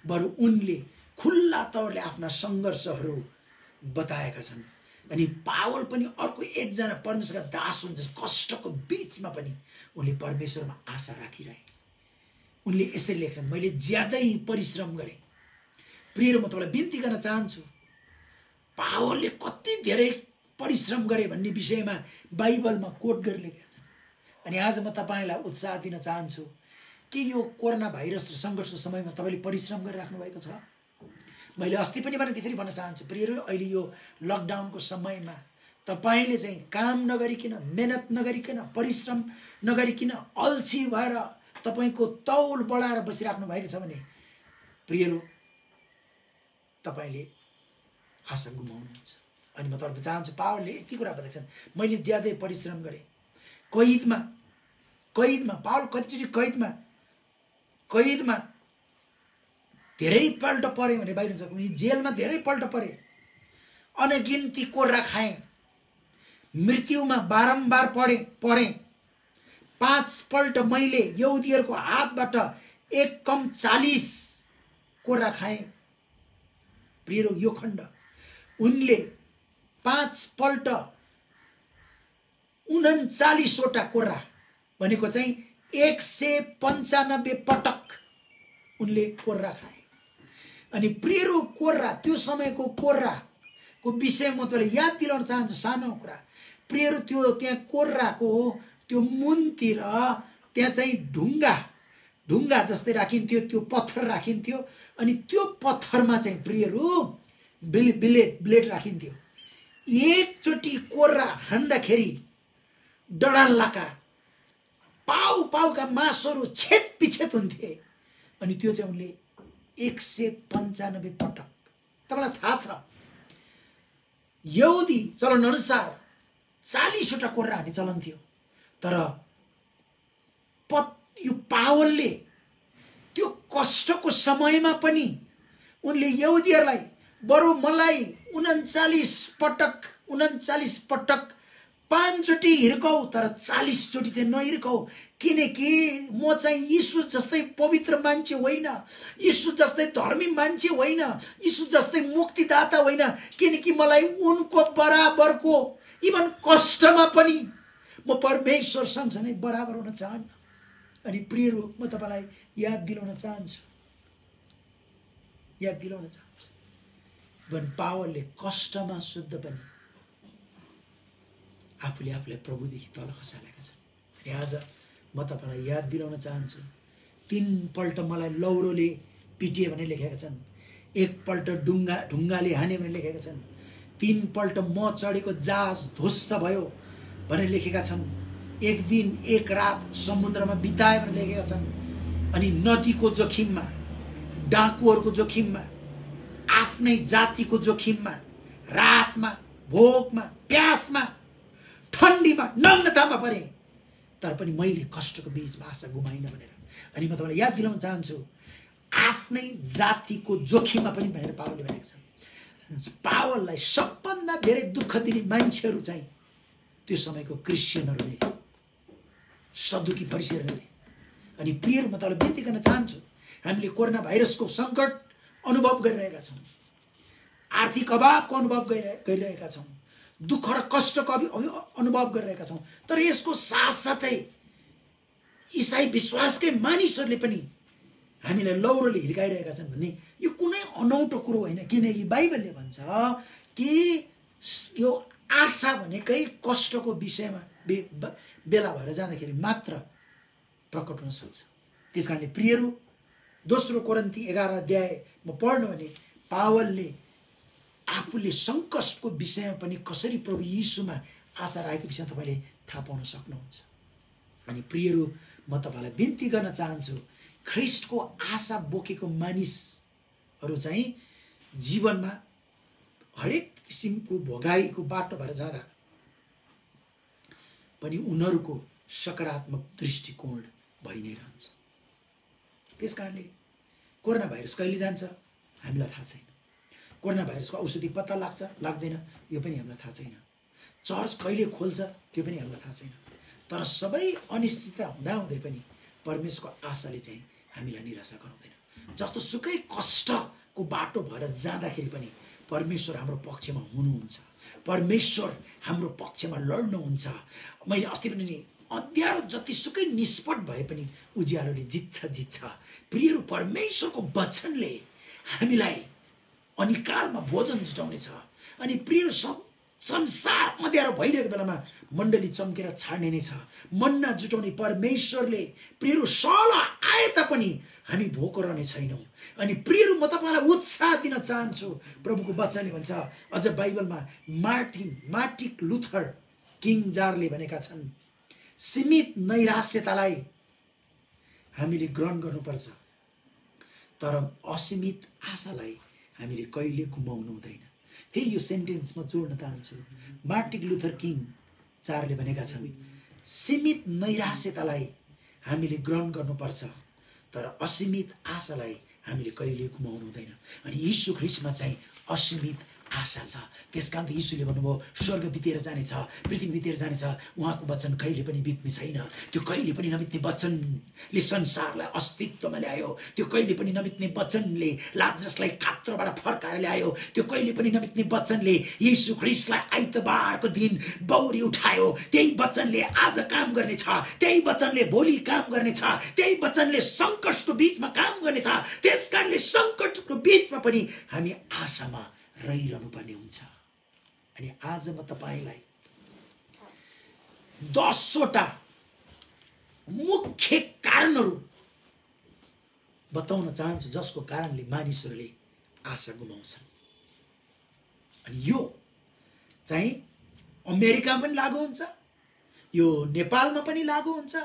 बरु उनले खुल्ला तौरले आफ्ना सङ्घर्षहरू बताएका छन्। अनि पावल पनि अर्को एकजना परमेश्वरका दास हुन्छ, कष्टको बीचमा पनि उनले परमेश्वरमा आशा राखिरहे। उनले यसरी लेख्छन्, मैले ज्यादै परिश्रम गरेँ। प्रिय, म तपाईँलाई बिन्ती गर्न चाहन्छु, पावलले कति धेरै परिश्रम गरे भन्ने विषयमा बाइबलमा कोट गरेर लेखेका छन्। अनि आज म तपाईँलाई उत्साह दिन चाहन्छु कि यो कोरोना भाइरस र सङ्घर्षको समयमा तपाईँले परिश्रम गरिराख्नु भएको छ। मैले अस्ति पनि भने फेरि भन्न चाहन्छु, प्रियहरू, अहिले यो लकडाउनको समयमा तपाईँले चाहिँ काम नगरिकन, मेहनत नगरिकन, परिश्रम नगरिकन, अल्छी भएर तपाईँको तौल बढाएर बसिराख्नु भएको छ भने प्रियहरू, तपाईँले आशा गुमाउनुहुन्छ। अनि म तपाईँ चाहन्छु, पावलले यति कुरा भनेका छन्, मैले ज्यादै परिश्रम गरेँ। कैदमा पावल कतिचोटि कैदमा धेरैपल्ट परे भने बाहिर हुन्छ, जेलमा धेरैपल्ट परे, अनगिन्ती कोर्रा खाएँ, मृत्युमा बारम्बार परे। 5 पल्ट मैले यहुदीहरूको हातबाट 1 कम 40 कोर्रा खाएँ। प्रियहरू, यो खण्ड उनले 5 पल्ट 39वटा कोर्रा भनेको चाहिँ 195 पटक उनले कोर्रा खाए। अनि प्रियहरू, कोर्रा, त्यो समयको कोर्राको विषयमा म तपाईँलाई याद दिलाउन चाहन्छु सानो कुरा। प्रियहरू, त्यो त्यहाँ कोर्राको त्यो मुनतिर त्यहाँ चाहिँ ढुङ्गा जस्तै राखिन्थ्यो, त्यो पत्थर राखिन्थ्यो। अनि त्यो पत्थरमा चाहिँ प्रियहरू ब्लेड राखिन्थ्यो। एकचोटि कोर्रा हान्दाखेरि डडाल्लाका पाउका मासहरू छेदपिछेद हुन्थे। अनि त्यो चाहिँ उनले 195 पटक। तपाईँलाई थाहा छ, यहुदी चलन अनुसार 40वटा कोर्रा हान्ने चलन थियो। तर यो पावलले त्यो कष्टको समयमा पनि उनले यहुदीहरूलाई बरु मलाई 39 पटक 5 चोटि हिर्काऊ, तर 40 चोटि चाहिँ नहिर्काऊ, किनकि म चाहिँ यीशु जस्तै पवित्र मान्छे होइन, यीशु जस्तै धर्मी मान्छे होइन, यीशु जस्तै मुक्तिदाता होइन, किनकि मलाई उनको बराबरको इभन कष्टमा पनि म परमेश्वर सँगसँगै बराबर हुन चाहन्न। अनि प्रियहरू, म तपाईँलाई याद दिलाउन चाहन्छु, भने पावलले कष्टमा शुद्ध पनि आफूलाई प्रभुदेखि तल खसालेका छन्। अनि आज म तपाईँलाई याद दिलाउन चाहन्छु, 3 पल्ट मलाई लौरोले पिटिए भने लेखेका छन्, 1 पल्ट ढुङ्गाले हाने भने लेखेका छन्, 3 पल्ट म चढेको जहाज ध्वस्त भयो भने लेखेका छन्, 1 दिन 1 रात समुद्रमा बिताए भने लेखेका छन्। अनि नदीको जोखिममा, डाकुहरूको जोखिममा, आफ्नै जातिको जोखिममा, रातमा, भोकमा, प्यासमा, ठण्डीमा, नग्नतामा परे, तर पनि मैले कष्टको बीचमा आशा गुमाइन भनेर अनि म तपाईँलाई याद दिलाउन चाहन्छु, आफ्नै जातिको जोखिममा पनि भनेर पावलले भनेको छ। पावललाई सबभन्दा धेरै दुःख दिने मान्छेहरू चाहिँ त्यो समयको क्रिस्चियनहरूले, सदुकी फरिसीहरूले। अनि प्रियहरू, म तपाईँलाई बिन्ती गर्न चाहन्छु, हामीले कोरोना भाइरसको सङ्कट अनुभव गरिरहेका छौँ, आर्थिक अभावको अनुभव गरिरहेका छौँ, दुःख र कष्टको अनुभव गरिरहेका छौँ। तर यसको साथसाथै इसाई विश्वासकै मानिसहरूले पनि हामीलाई लौरोले हिर्काइरहेका छन् भन्ने यो कुनै अनौठो कुरो होइन। किनकि बाइबलले भन्छ कि यो आशा भनेकै कष्टको विषयमा बेला भएर जाँदाखेरि मात्र प्रकट हुन सक्छ। त्यस कारणले प्रियहरू, दोस्रो कोरिन्थी 11 अध्याय म पढ्नु भने पावलले आफूले सङ्कटको विषयमा पनि कसरी प्रभु यीशुमा आशा राखेको विषय तपाईँले थाहा पाउन सक्नुहुन्छ। अनि प्रियहरू, म तपाईँलाई बिन्ती गर्न चाहन्छु, ख्रिस्टको आशा बोकेको मानिसहरू चाहिँ जीवनमा हरेक किसिमको भोगाईको बाटो भएर जाँदा पनि उनीहरूको सकारात्मक दृष्टिकोण भइ नै रहन्छ। त्यस कारणले कोरोना भाइरस कहिले जान्छ हामीलाई थाहा छैन, कोरोना भाइरसको औषधि पत्ता लाग्छ लाग्दैन यो पनि हामीलाई थाहा छैन, चर्च कहिले खोल्छ त्यो पनि हामीलाई थाहा छैन। तर सबै अनिश्चितता हुँदाहुँदै पनि परमेश्वरको आशाले चाहिँ हामीलाई निराशा गराउँदैन। जस्तो सुकै कष्टको बाटो भएर जाँदाखेरि पनि परमेश्वर हाम्रो पक्षमा हुनुहुन्छ, परमेश्वर हाम्रो पक्षमा लड्नुहुन्छ। मैले अस्ति पनि नि अँध्यारो जतिसुकै निष्पट भए पनि उज्यालोले जित्छ। प्रियहरू, परमेश्वरको वचनले हामीलाई अनिकालमा भोजन जुटाउनेछ। अनि प्रियहरू, सब संसार अँध्यारो भइरहेको बेलामा मण्डली चम्केर छाड्ने नै छ। मन्ना जुटाउने परमेश्वरले प्रियहरू सल आए तापनि हामी भोको रहने छैनौँ। अनि प्रियहरू, म तपाईँलाई उत्साह दिन चाहन्छु, प्रभुको वचनले भन्छ, अझ बाइबलमा मार्टिन लुथर किङजारले भनेका छन्, सीमित नैराश्यतालाई हामीले ग्रहण गर्नुपर्छ, तर असीमित आशालाई हामीले कहिले गुमाउनु हुँदैन। फेरि यो सेन्टेन्स म जोड्न चाहन्छु। मार्टिन लुथर किङजारले भनेका छन्, सीमित नैराश्यतालाई हामीले ग्रहण गर्नुपर्छ, तर असीमित आशालाई हामीले कहिले गुमाउनु हुँदैन। अनि यीशु ख्रीष्टमा चाहिँ असीमित आशा छ। त्यसकारण त यीशुले भन्नुभयो, स्वर्ग बितेर जानेछ, पृथ्वी बितेर जानेछ, उहाँको वचन कहिले पनि बित्ने छैन। त्यो कहिले पनि नबित्ने वचनले संसारलाई अस्तित्वमा ल्यायो। त्यो कहिले पनि नबित्ने वचनले लाजरसलाई कात्रबाट फर्काएर ल्यायो। त्यो कहिले पनि नबित्ने वचनले यीशु ख्रीष्टलाई आइतबारको दिन बौरी उठायो। त्यही वचनले आज काम गर्नेछ, त्यही वचनले भोलि काम गर्नेछ, त्यही वचनले सङ्कटको बीचमा काम गर्नेछ। त्यसकारणले सङ्कटको बीचमा पनि हामी आशामा रहिरहनु पर्ने हुन्छ। अनि आज म तपाईलाई 10वटा मुख्य कारणहरू बताउन चाहन्छु जसको कारणले मानिसहरूले आशा गुमाउँछन्। अनि यो चाहिँ अमेरिकामा पनि लागू हुन्छ, यो नेपालमा पनि लागू हुन्छ,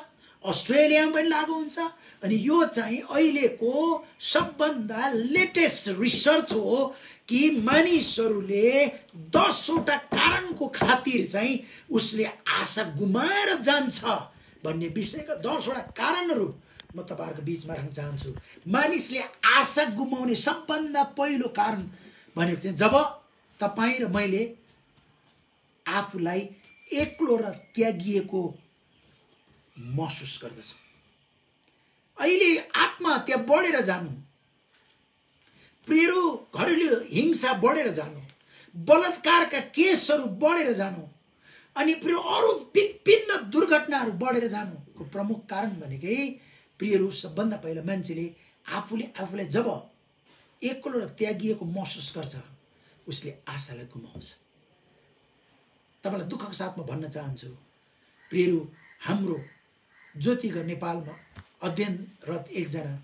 अस्ट्रेलियामा पनि लागू हुन्छ। अनि यो चाहिँ अहिलेको सबभन्दा लेटेस्ट रिसर्च हो कि मानिसहरूले 10वटा कारणको खातिर चाहिँ उसले आशा गुमाएर जान्छ भन्ने विषयका 10वटा कारणहरू म तपाईहरुको बीचमा राख्न चाहन्छु। मानिसले आशा गुमाउने सबभन्दा पहिलो कारण भनेको चाहिँ जब तपाई र मैले आफूलाई एक्लो र त्यागिएको महसुस गर्दछ। अहिले आत्महत्या बढेर जानु, प्रियहरू घरेलु हिंसा बढेर जानु, बलात्कारका केसहरू बढेर जानु, अनि प्रिय अरू विभिन्न दुर्घटनाहरू बढेर जानुको प्रमुख कारण भनेकै प्रियहरू सबभन्दा पहिला मान्छेले आफूलाई जब एक्लो र त्यागिएको महसुस गर्छ उसले आशालाई गुमाउँछ। तपाईलाई दुःखको साथमा भन्न चाहन्छु प्रियहरू, हाम्रो ज्योतिघर नेपालमा अध्ययनरत एकजना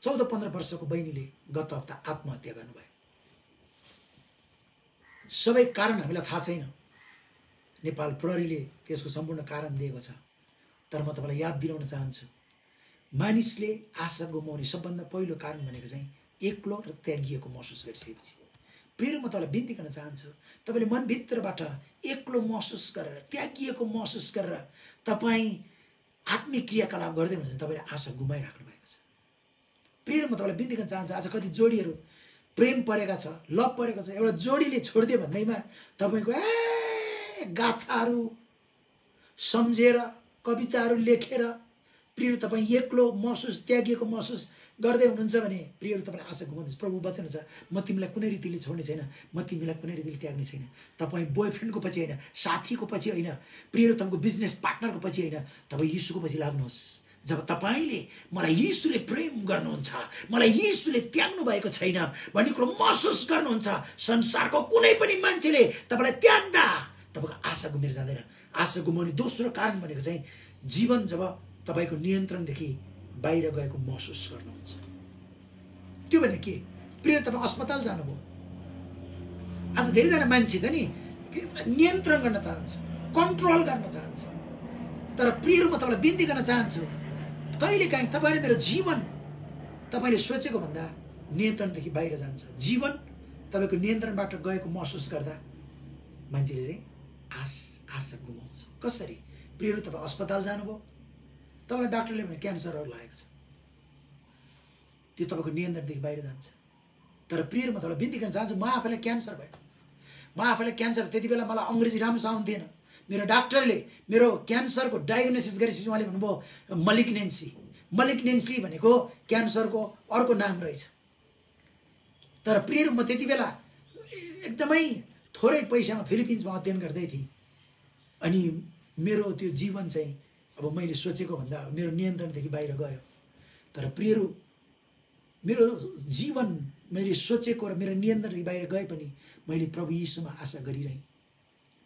14-15 वर्षको बहिनीले गत हप्ता आत्महत्या गर्नुभयो। सबै कारण हामीलाई थाहा छैन, नेपाल प्रहरीले त्यसको सम्पूर्ण कारण दिएको छ। तर म तपाईलाई याद दिलाउन चाहन्छु, मानिसले आशा गुमाउने सबभन्दा पहिलो कारण भनेको चाहिँ एक्लो र त्यागिएको महसुस गरिसकेपछि। प्रियहरू, म तपाईलाई बिन्ती गर्न चाहन्छु, तपाईले मनभित्रबाट एक्लो महसुस गरेर, त्यागिएको महसुस गरेर तपाई आत्मिक क्रियाकलाप गर्दै हुनुहुन्छ तपाईँले आशा गुमाइराख्नु भएको छ। प्रिय म तपाईँलाई बिन्ती गर्न चाहन्छु, आज कति जोडीहरू प्रेम परेका छ, लभ परेको छ, एउटा जोडीले छोडिदियो भन्दैमा तपाईँको गाथाहरू सम्झेर कविताहरू लेखेर प्रिय तपाईँ एक्लो महसुस त्यागिएको महसुस गर्दै हुनुहुन्छ भने प्रियहरू तपाईँले आशा गुमाउनुहुन्छ। प्रभु वचन छ, म तिमीलाई कुनै रीतिले छोड्ने छैन, म तिमीलाई कुनै रीतिले त्याग्ने छैन। तपाईँ बोयफ्रेन्डको पछि होइन, साथीको पछि होइन, प्रियहरू तपाईँको बिजनेस पार्टनरको पछि होइन, तपाईँ यीशुको पछि लाग्नुहोस्। जब तपाईँले मलाई यीशुले प्रेम गर्नुहुन्छ, मलाई यीशुले त्याग्नु भएको छैन भन्ने कुरो महसुस गर्नुहुन्छ, संसारको कुनै पनि मान्छेले तपाईँलाई त्याग्दा तपाईँको आशा गुमेर जाँदैन। आशा गुमाउने दोस्रो कारण भनेको चाहिँ जीवन जब तपाईँको नियन्त्रणदेखि बाहिर गएको महसुस गर्नुहुन्छ। त्यो भने के? प्रिय तपाईँ अस्पताल जानुभयो, आज धेरैजना मान्छे चाहिँ नि नियन्त्रण गर्न चाहन्छ, कन्ट्रोल गर्न चाहन्छ, तर प्रियहरू म तपाईँलाई बिन्ती गर्न चाहन्छु, कहिलेकाहीँ तपाईँले मेरो जीवन तपाईँले सोचेको भन्दा नियन्त्रणदेखि बाहिर जान्छ। जीवन तपाईँको नियन्त्रणबाट गएको महसुस गर्दा मान्छेले चाहिँ आशा गुमाउँछ। कसरी? प्रियहरू तपाईँ अस्पताल जानुभयो, तपाईँलाई डाक्टरले भने क्यान्सरहरू लागेको छ, त्यो तपाईँको नियन्त्रणदेखि बाहिर जान्छ। तर प्रियहरू म तपाईँलाई बिन्ती गर्न चाहन्छु, म आफैलाई क्यान्सर भयो, म आफैलाई क्यान्सर, त्यति बेला मलाई अङ्ग्रेजी राम्रोसँग आउँथेन। मेरो डाक्टरले मेरो क्यान्सरको डायग्नोसिस गरेपछि उहाँले भन्नुभयो मलिग्नेन्सी। मलिग्नेन्सी भनेको क्यान्सरको अर्को नाम रहेछ। तर प्रियहरू म त्यति बेला एकदमै थोरै पैसामा फिलिपिन्समा अध्ययन गर्दै थिएँ, अनि मेरो त्यो जीवन चाहिँ अब मैले सोचेको भन्दा मेरो नियन्त्रणदेखि बाहिर गयो। तर प्रियहरू मेरो जीवन मैले सोचेको र मेरो नियन्त्रणदेखि बाहिर गए पनि मैले प्रभु यीशुमा आशा गरिरहेँ।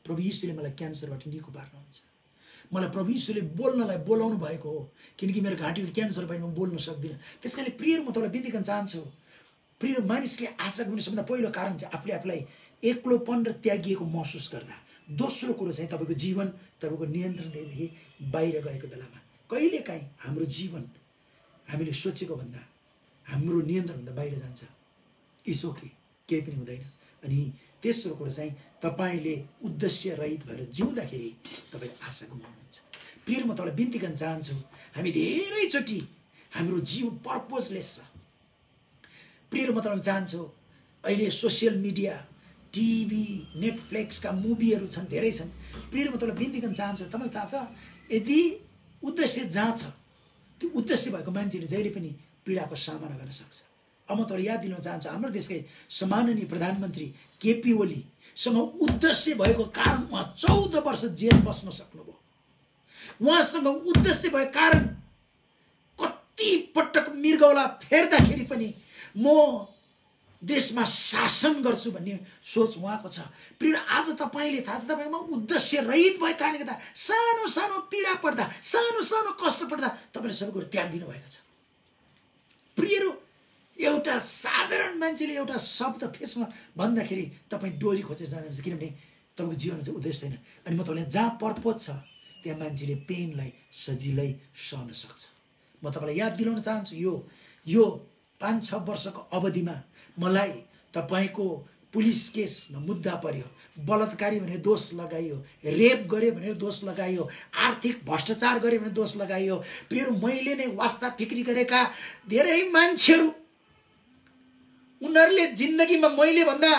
प्रभु यीशुले मलाई क्यान्सरबाट निको पार्नुहुन्छ। मलाई प्रभु यीशुले बोल्नलाई बोलाउनु भएको हो, किनकि मेरो घाँटीको क्यान्सर भयो, म बोल्न सक्दिनँ। त्यस कारणले प्रियहरू म तपाईँलाई बिन्ती गर्न चाहन्छु, प्रिय मानिसले आशा गुमाउने सबभन्दा पहिलो कारण चाहिँ आफूले आफूलाई एक्लोपन र त्यागिएको महसुस गर्दा। दोस्रो कुरो चाहिँ तपाईँको जीवन तपाईँको नियन्त्रणदेखि बाहिर गएको बेलामा कहिलेकाहीँ हाम्रो जीवन हामीले सोचेको भन्दा हाम्रो नियन्त्रणभन्दा बाहिर जान्छ। इट्स ओके, केही पनि हुँदैन। अनि तेस्रो कुरो चाहिँ तपाईँले उद्देश्य रहित भएर जिउँदाखेरि तपाईँले आशा गुमाउनुहुन्छ। प्रिय म तपाईँलाई बिन्ती गर्न चाहन्छु, हामी धेरैचोटि हाम्रो जीवन पर्पोजलेस छ। प्रिय म तपाईँलाई चाहन्छु, अहिले सोसियल मिडिया, टिभी, नेटफ्लिक्सका मुभीहरू छन्, धेरै छन्। प्रिय म तपाईँलाई बिन्ती गर्न चाहन्छु, तपाईँलाई थाहा छ यदि उद्देश्य जहाँ छ त्यो उद्देश्य भएको मान्छेले जहिले पनि पीडाको सामना गर्न सक्छ। अब म तपाईँलाई याद दिलाउन चाहन्छु, हाम्रो देशकै सम्माननीय प्रधानमन्त्री केपी ओलीसँग उद्देश्य भएको कारण उहाँ 14 वर्ष जेल बस्न सक्नुभयो। उहाँसँग उद्देश्य भएको कारण कति पटक मृगौला फेर्दाखेरि पनि म देशमा शासन गर्छु भन्ने सोच उहाँको छ। प्रिय आज तपाईँले थाहा छ, तपाईँमा उद्देश्य रहित भएको कारणले गर्दा सानो सानो पीडा पर्दा, सानो सानो कष्ट पर्दा तपाईँले सबै कुरो त्याग दिनु भएको छ। प्रियहरू एउटा साधारण मान्छेले एउटा शब्द फेसमा भन्दाखेरि तपाईँ डोरी खोजेर जानुहुन्छ, किनभने तपाईँको जीवनमा चाहिँ उद्देश्य छैन। अनि म तपाईँलाई जहाँ पर्पोज छ त्यहाँ मान्छेले पेनलाई सजिलै सहन सक्छ। म तपाईँलाई याद दिलाउन चाहन्छु, यो 5-6 वर्षको अवधिमा मलाई तपाईँको पुलिस केसमा मुद्दा पर्यो, बलात्कारी भनेर दोष लगाइयो, रेप गर्यो भनेर दोष लगाइयो, आर्थिक भ्रष्टाचार गर्यो भनेर दोष लगाइयो। प्रिय मैले नै वास्ता फिक्री गरेका धेरै मान्छेहरू, उनीहरूले जिन्दगीमा मैले भन्दा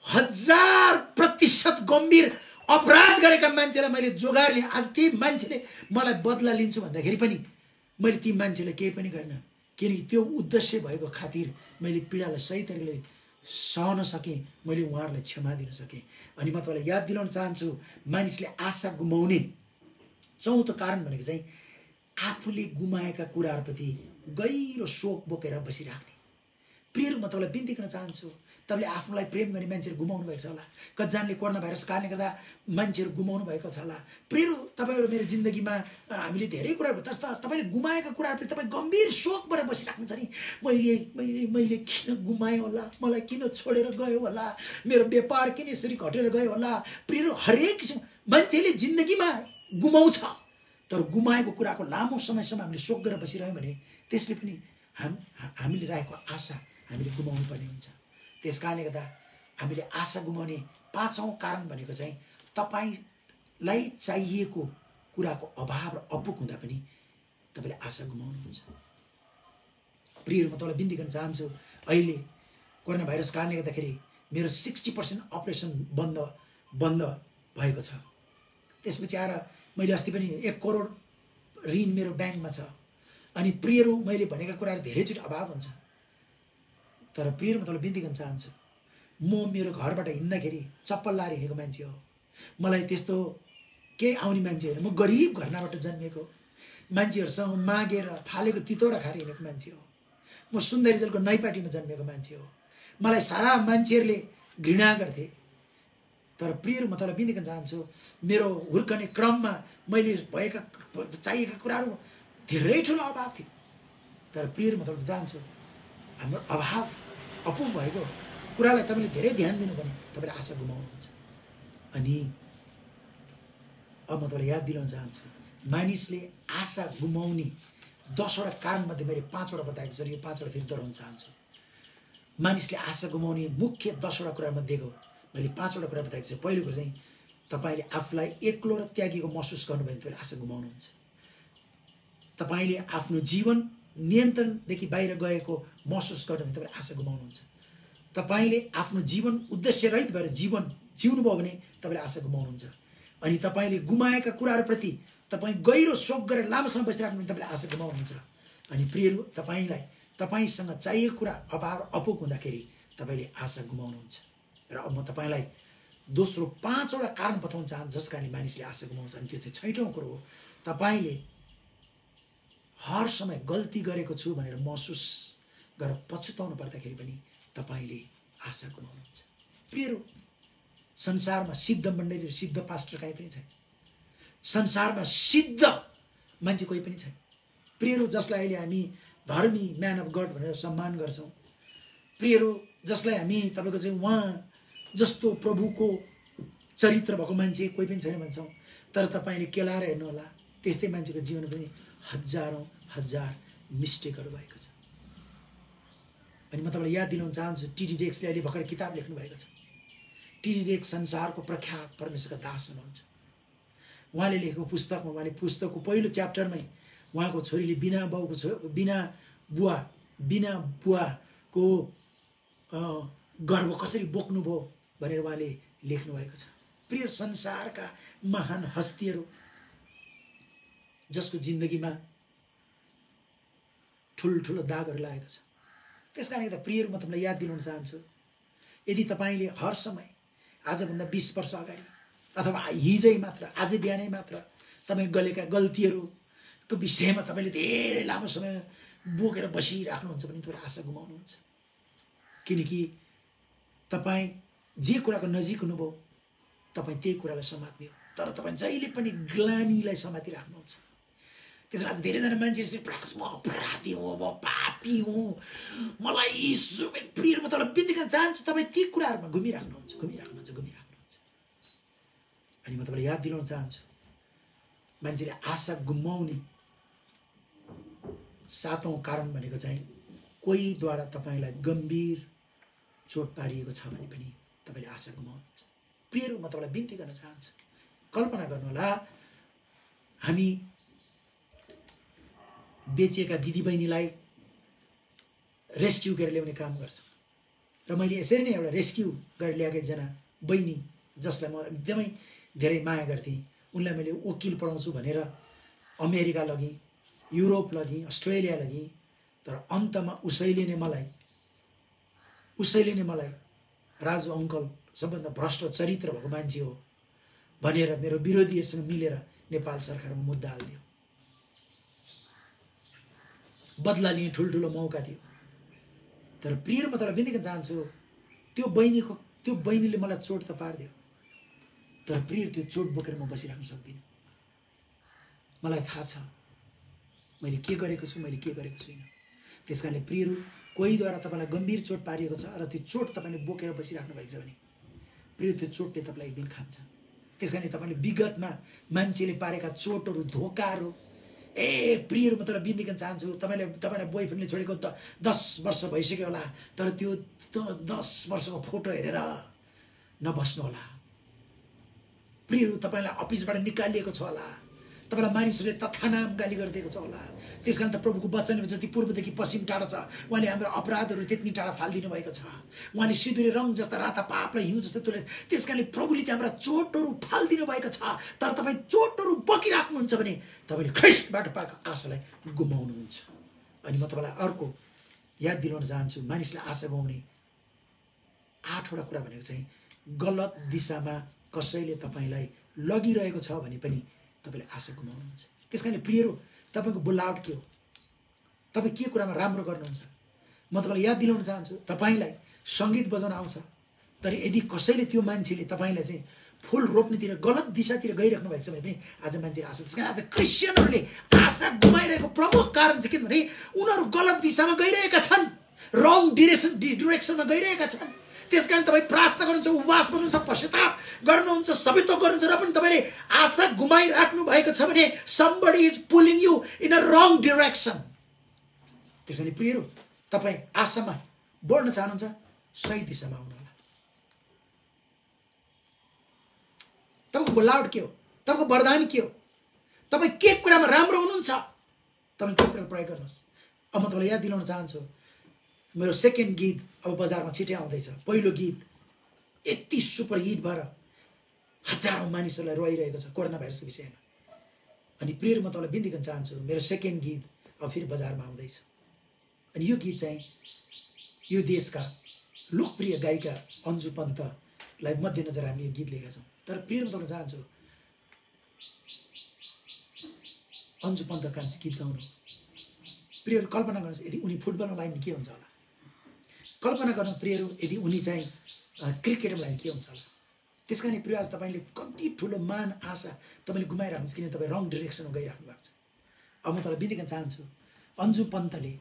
1000% गम्भीर अपराध गरेका मान्छेलाई मैले जोगाएर लिएँ। आज ती मान्छेले मलाई बदला लिन्छु भन्दाखेरि पनि मैले ती मान्छेलाई केही पनि गरिनँ, किनकि त्यो उद्देश्य भएको खातिर मैले पीडालाई सही तरिकाले सहन सकेँ, मैले उहाँहरूलाई क्षमा दिन सकेँ। अनि म तपाईँलाई याद दिलाउन चाहन्छु, मानिसले आशा गुमाउने चौथो कारण भनेको चाहिँ आफूले गुमाएका कुराहरूप्रति गहिरो शोक बोकेर बसिराख्ने। प्रियहरू म तपाईँलाई बिन्ती गर्न चाहन्छु, तपाईँले आफूलाई प्रेम गर्ने मान्छेहरू गुमाउनु भएको छ होला, कतिजनाले कोरोना भाइरस कारणले गर्दा मान्छेहरू गुमाउनु भएको छ होला। प्रियहरू तपाईँहरू मेरो जिन्दगीमा हामीले धेरै कुराहरू जस्ता तपाईँले गुमाएका कुराहरूप्रति तपाईँ गम्भीर शोकबाट बसिराख्नुहुन्छ नि। मैले किन गुमाएँ होला, मलाई किन छोडेर गयो होला, मेरो व्यापार किन यसरी घटेर गयो होला। प्रियहरू हरेक किसिम मान्छेले जिन्दगीमा गुमाउँछ, तर गुमाएको कुराको लामो समयसम्म हामीले शोक गरेर बसिरह्यौँ भने त्यसले पनि हामीले राखेको आशा हामीले गुमाउनु पर्ने हुन्छ। त्यस कारणले गर्दा हामीले आशा गुमाउने 5औं कारण भनेको चाहिँ तपाईँलाई चाहिएको कुराको अभाव र अपुग हुँदा पनि तपाईँले आशा गुमाउनुहुन्छ। प्रियहरू, म तपाईँलाई बिन्ती गर्न चाहन्छु, अहिले कोरोना भाइरस कारणले गर्दाखेरि मेरो 60% अपरेसन बन्द भएको छ। त्यसपछि आएर मैले अस्ति पनि 1 करोड ऋण मेरो ब्याङ्कमा छ। अनि प्रियहरू, मैले भनेका कुराहरू धेरैचोटि अभाव हुन्छ, तर प्रियहरू, म तपाईँलाई बिन्ती गर्न चाहन्छु, म मेरो घरबाट हिँड्दाखेरि चप्पल लाएर हिँडेको मान्छे हो। मलाई त्यस्तो केही आउने मान्छे होइन। म गरिब घरनाबाट जन्मेको, मान्छेहरूसँग मागेर फालेको तितौरा खाएर हिँडेको मान्छे हो। म सुन्दरीजलको नैपाटीमा जन्मेको मान्छे हो। मलाई सारा मान्छेहरूले घृणा गर्थे। तर प्रियहरू, म तपाईँलाई बिन्ती गर्न चाहन्छु, मेरो हुर्कने क्रममा मैले भएका चाहिएका कुराहरू धेरै ठुलो अभाव थियो। तर प्रियहरू, म तपाईँलाई चाहन्छु, हाम्रो अभाव अपुग भएको कुरालाई तपाईँले धेरै ध्यान दिनुपर्ने, तपाईँले आशा गुमाउनुहुन्छ। अनि अब म तपाईँलाई याद दिलाउन चाहन्छु, मानिसले आशा गुमाउने 10वटा कारणमध्ये मैले 5वटा बताएको छु। यो 5वटा फेरि दोहोऱ्याउन चाहन्छु। मानिसले आशा गुमाउने मुख्य 10वटा कुरामध्येको मैले 5वटा कुरा बताएको छु। पहिलो कुरा चाहिँ, तपाईँले आफूलाई एक्लो र त्यागीको महसुस गर्नुभयो भने तपाईँले आशा गुमाउनुहुन्छ। तपाईँले आफ्नो जीवन नियन्त्रणदेखि बाहिर गएको महसुस गर्नुभयो भने तपाईँले आशा गुमाउनुहुन्छ। तपाईँले आफ्नो जीवन उद्देश्यरहित भएर जीवन जिउनुभयो भने तपाईँले आशा गुमाउनुहुन्छ। अनि तपाईँले गुमाएका कुराहरूप्रति तपाईँ गहिरो शोक गरेर लामो समय बसिराख्नु भने तपाईँले आशा गुमाउनुहुन्छ। अनि प्रियहरू, तपाईँसँग चाहिएको कुरा अभाव अपुग हुँदाखेरि तपाईँले आशा गुमाउनुहुन्छ। र अब म तपाईँलाई दोस्रो 5वटा कारण बताउन चाहन्छु जस कारणले मानिसले आशा गुमाउँछ। अनि त्यो चाहिँ 6औं कुरो हो, तपाईँले हर समय गल्ती गरेको छु भनेर महसुस गरेर पछुताउनु पर्दाखेरि पनि तपाईँले आशा गुमाउनुहुन्छ। प्रियहरू, संसारमा सिद्ध मण्डली र सिद्ध पास्टर कहीँ पनि छैन। संसारमा सिद्ध मान्छे कोही पनि छैन। प्रियहरू, जसलाई अहिले हामी धर्मी म्यान अफ गड भनेर सम्मान गर्छौँ, प्रियहरू, जसलाई हामी तपाईँको चाहिँ उहाँ जस्तो प्रभुको चरित्र भएको मान्छे कोही पनि छैन भन्छौँ, तर तपाईँले केलाएर हेर्नुहोला, त्यस्तै मान्छेको जीवन पनि हजारौँ हजार मिस्टेकहरू भएको छ। अनि म तपाईँलाई याद दिलाउन चाहन्छु, टी.डी. जेक्सले अहिले भर्खर किताब लेख्नु भएको छ। टी.डी. जेक्स संसारको प्रख्यात परमेश्वरका दास हुनुहुन्छ। उहाँले लेखेको पुस्तकमा, उहाँले पुस्तकको पहिलो च्याप्टरमै उहाँको छोरीले बिना बुवाको गर्व कसरी बोक्नुभयो भनेर उहाँले लेख्नु भएको छ। प्रिय, संसारका महान हस्तीहरू जसको जिन्दगीमा ठुल्ठुलो दागहरू लागेको छ। त्यस कारणले गर्दा प्रियहरू, म तपाईँलाई याद दिलाउन चाहन्छु, यदि तपाईँले हर समय आजभन्दा 20 वर्ष अगाडि अथवा हिजै मात्र, आज बिहानै मात्र तपाईँ गरेका गल्तीहरूको विषयमा तपाईँले धेरै लामो समय बोकेर बसिराख्नुहुन्छ भने तपाईँ आशा गुमाउनुहुन्छ। किनकि तपाईँ जे कुराको नजिक हुनुभयो तपाईँ त्यही कुरालाई समात्ने हो, तर तपाईँ जहिले पनि ग्लानीलाई समातिराख्नुहुन्छ। त्यसमा आज धेरैजना मान्छेहरू प्रकाश, म अपराधी हुँ, म पापी हुँ, मलाई प्रिय, म तपाईँलाई बिन्ती गर्न चाहन्छु, तपाईँ ती कुराहरूमा घुमिराख्नुहुन्छ। अनि म तपाईँलाई याद दिलाउन चाहन्छु, मान्छेले आशा गुमाउने 7औं कारण भनेको चाहिँ कोहीद्वारा तपाईँलाई गम्भीर चोट पारिएको छ भने पनि तपाईँले आशा गुमाउनुहुन्छ। प्रियहरू, म तपाईँलाई बिन्ती गर्न चाहन्छु, कल्पना गर्नुहोला, हामी बेचिएका दिदीबहिनीलाई रेस्क्यु गरेर ल्याउने काम गर्छौँ। र मैले यसरी नै एउटा रेस्क्यु गरेर ल्याएको एकजना बहिनी जसलाई म एकदमै धेरै माया गर्थेँ, उनलाई मैले वकिल पढाउँछु भनेर अमेरिका लगेँ, युरोप लगेँ, अस्ट्रेलिया लगेँ, तर अन्तमा उसैले नै मलाई राजु अङ्कल सबभन्दा भ्रष्ट चरित्र भएको मान्छे हो भनेर मेरो विरोधीहरूसँग मिलेर नेपाल सरकारमा मुद्दा हालिदियो। बदला लिने ठुल्ठुलो मौका थियो। तर प्रिय, म तपाईँलाई बिन्ती गर्न चाहन्छु, त्यो बहिनीले मलाई चोट त पारिदियो, तर प्रिय, त्यो चोट बोकेर म बसिराख्न सक्दिनँ। मलाई थाहा छ मैले के गरेको छु, मैले के गरेको छुइनँ। त्यस कारणले प्रियहरू, कोहीद्वारा तपाईँलाई गम्भीर चोट पारिएको छ र त्यो चोट तपाईँले बोकेर बसिराख्नु भएको छ भने प्रिय, त्यो चोटले तपाईँलाई एक दिन खान्छ। त्यस कारणले तपाईँले विगतमा मान्छेले पारेका चोटहरू, धोकाहरू, प्रियहरू, म तपाईँलाई बिन्ती गर्न चाहन्छु, तपाईँलाई बोयफ्रेन्डले छोडेको 10 वर्ष भइसक्यो होला, तर त्यो 10 वर्षको फोटो हेरेर नबस्नु होला। प्रियहरू, तपाईँलाई अफिसबाट निकालिएको छ होला, तपाईँलाई मानिसहरूले तथानाम गाली गरिदिएको छ होला। त्यस कारण त प्रभुको वचनले जति पूर्वदेखि पश्चिम टाढा छ, उहाँले हाम्रो अपराधहरू त्यति टाढा फालिदिनु भएको छ। उहाँले सिधुरे रङ जस्ता राता पापलाई हिउँ जस्तो तुले, त्यस कारणले प्रभुले चाहिँ हाम्रा चोटहरू फालिदिनु भएको छ। तर तपाईँ चोटहरू बकिराख्नुहुन्छ भने तपाईँले ख्रिस्टबाट पाएको आशालाई गुमाउनुहुन्छ। अनि म तपाईँलाई अर्को याद दिलाउन चाहन्छु, मानिसले आशा गुमाउने 8वटा कुरा भनेको चाहिँ गलत दिशामा कसैले तपाईँलाई लगिरहेको छ भने पनि तपाईँले आशा गुमाउनुहुन्छ। त्यस कारणले प्रियहरू, तपाईँको बोलावट के हो? तपाईँ के कुरामा राम्रो गर्नुहुन्छ? म तपाईँलाई याद दिलाउन चाहन्छु, तपाईँलाई सङ्गीत बजाउन आउँछ, तर यदि कसैले त्यो मान्छेले तपाईँलाई चाहिँ फुल रोप्नेतिर गलत दिशातिर गइराख्नु भएको छ भने पनि आज मान्छेले आशा, त्यस कारण आज क्रिस्चियनहरूले आशा गुमाइरहेको प्रमुख कारण चाहिँ किनभने उनीहरू गलत दिशामा गइरहेका छन्, रङ डिरेक्सनमा गइरहेका छन्। त्यस कारण तपाईँ प्रार्थना गर्नुहुन्छ, उपवास गर्नुहुन्छ, पश्चाताप गर्नुहुन्छ, सबै थोक गर्नुहुन्छ, र पनि तपाईँले आशा गुमाइराख्नु भएको छ भने somebody is pulling you in a wrong direction। त्यसैले प्रियहरू, तपाईँ आशामा बढ्न चाहनुहुन्छ, सही दिशामा आउनु होला। तपाईँको बोलावट के हो? तपाईँको वरदान के हो? तपाईँ के कुरामा राम्रो हुनुहुन्छ? तपाईँले त्यो कुरा प्रयोग गर्नुहोस्। अब म तपाईँलाई याद दिलाउन चाहन्छु, मेरो सेकेन्ड गीत अब बजारमा छिटै आउँदैछ। पहिलो गीत यति सुपर हिट भएर हजारौँ मानिसहरूलाई रोइरहेको छ कोरोना भाइरसको विषयमा। अनि प्रियहरू, म तपाईँलाई बिन्ती गर्न चाहन्छु, मेरो सेकेन्ड गीत अब फेरि बजारमा आउँदैछ। अनि यो गीत चाहिँ यो देशका लोकप्रिय गायिका अन्जु पन्तलाई मध्यनजर हामीले यो गीत लेखेका छौँ। तर प्रियहरू, म तपाईँलाई चाहन्छु, अन्जु पन्तको काम चाहिँ गीत गाउनु। प्रियहरू, कल्पना गर्नुहोस् यदि उनी फुटबलमा लाग्ने के हुन्छ होला? कल्पना गर्नु प्रियहरू, यदि उनी चाहिँ क्रिकेटमा लाग्ने के हुन्छ होला? त्यस कारण प्रिय, आज तपाईँले कति ठुलो मान आशा तपाईँले गुमाइराख्नुहोस्, किन तपाईँ रङ डिरेक्सनमा गइराख्नु भएको छ। अब म तपाईँलाई बिन्ती गर्न चाहन्छु, अन्जु पन्तले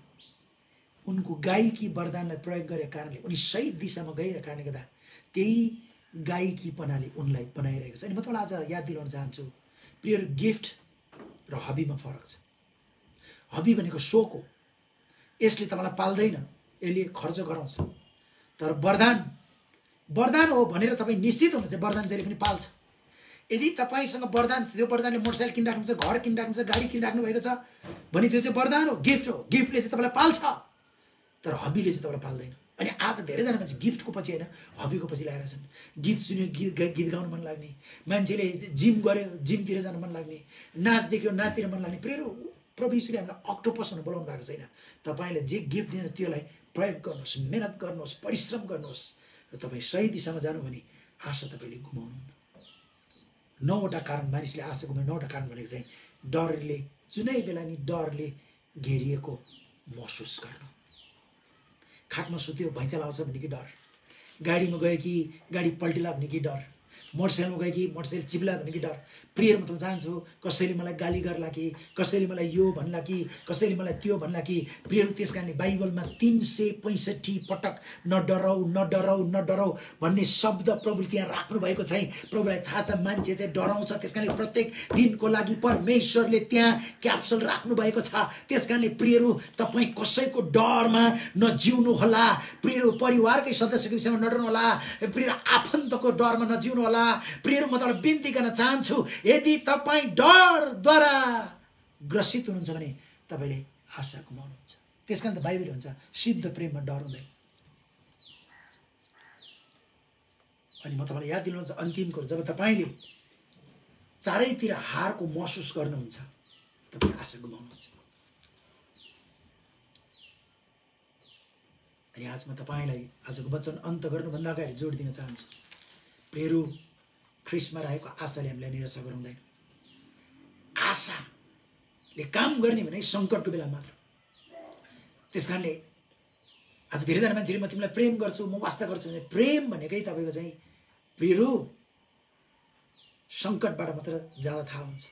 उनको गायकी वरदानलाई प्रयोग गरेको कारणले, उनी सही दिशामा गइरहेको कारणले गर्दा त्यही गायकीपनाले उनलाई बनाइरहेको छ। अनि म तपाईँलाई आज याद दिलाउन चाहन्छु, प्रियहरू, गिफ्ट र हबीमा फरक छ। हबी भनेको सोक हो, यसले तपाईँलाई पाल्दैन, यसले खर्च गराउँछ। तर वरदान हो भनेर तपाईँ निश्चित हुनुहुन्छ, वरदान जहिले पनि पाल्छ। यदि तपाईँसँग वरदान, त्यो वरदानले मोटरसाइकल किनिराख्नु छ, घर किनिराख्नु छ, गाडी किनिराख्नु भएको छ भने त्यो चाहिँ वरदान हो, गिफ्ट हो। गिफ्टले चाहिँ तपाईँलाई पाल्छ, तर हबीले चाहिँ तपाईँलाई पाल्दैन। अनि आज धेरैजना मान्छे गिफ्टको पछि होइन, हबीको पछि लागेका छन्। गीत सुन्यो, गीत गाउनु मन लाग्ने, मान्छेले जिम गऱ्यो, जिमतिर जानु मन लाग्ने, नाच देख्यो, नाचतिर मन लाग्ने। प्रियहरू, प्रभु यीशुले हामीलाई अक्टोपस हुन बोलाउनु भएको छैन। तपाईँले जे गिफ्ट दिन्छ त्यसलाई प्रयोग गर्नुहोस्, मेहनत गर्नुहोस्, परिश्रम गर्नुहोस्, र तपाईँ सही दिशामा जानु भने आशा तपाईँले गुमाउनुहुन्न। 9वटा कारण मानिसले आशा गुमाउने 9वटा कारण भनेको चाहिँ डरले, जुनै बेला नि डरले घेरिएको महसुस गर्नु। खाटमा सुत्यो भैँचालो आउँछ भने कि डर, गाडीमा गयो कि गाडी पल्टिला भने कि डर, मोटरसाइकलमा गयो कि मोटरसाइकल चिप्ला भने कि डर। प्रियहरू, म त चाहन्छु, कसैले मलाई गाली गर्ला कि, कसैले मलाई यो भन्ला कि, कसैले मलाई त्यो भन्ला कि, प्रियहरू, त्यस कारणले बाइबलमा 365 पटक नडराउ नडराउ नडराउ भन्ने शब्द प्रभुले त्यहाँ राख्नु भएको छ। प्रभुलाई थाहा छ मान्छे चाहिँ डराउँछ, त्यस कारणले प्रत्येक दिनको लागि परमेश्वरले त्यहाँ क्याप्सुल राख्नु भएको छ। त्यस कारणले प्रियहरू, तपाईँ कसैको डरमा नजिउनु होला। प्रियहरू, परिवारकै सदस्यको विषयमा नडराउनु होला। प्रियहरू, आफन्तको डरमा नजिउनु होला। प्रियहरू, म तपाईँलाई बिन्ती गर्न चाहन्छु, यदि तपाईँ डरद्वारा ग्रसित हुनुहुन्छ भने तपाईँले आशा गुमाउनुहुन्छ। त्यस कारण त बाइबलले भन्छ, सिद्ध प्रेममा डर हुँदैन। अनि म तपाईँलाई याद दिनुहुन्छ, अन्तिम कुरो, जब तपाईँले चारैतिर हारको महसुस गर्नुहुन्छ, तपाईँ आशा गुमाउनुहुन्छ। अनि आज म तपाईँलाई आजको वचन अन्त गर्नुभन्दा अगाडि जोड दिन चाहन्छु, प्रियहरू, ख्रिस्टमा रहेको आशाले हामीलाई निराशा गराउँदैन। आशाले काम गर्ने भने सङ्कटको बेला मात्र। त्यस कारणले आज धेरैजना मान्छेले म तिमीलाई प्रेम गर्छु, म वास्ता गर्छु भने प्रेम भनेकै तपाईँको चाहिँ प्रियहरू सङ्कटबाट मात्र जाँदा थाहा हुन्छ।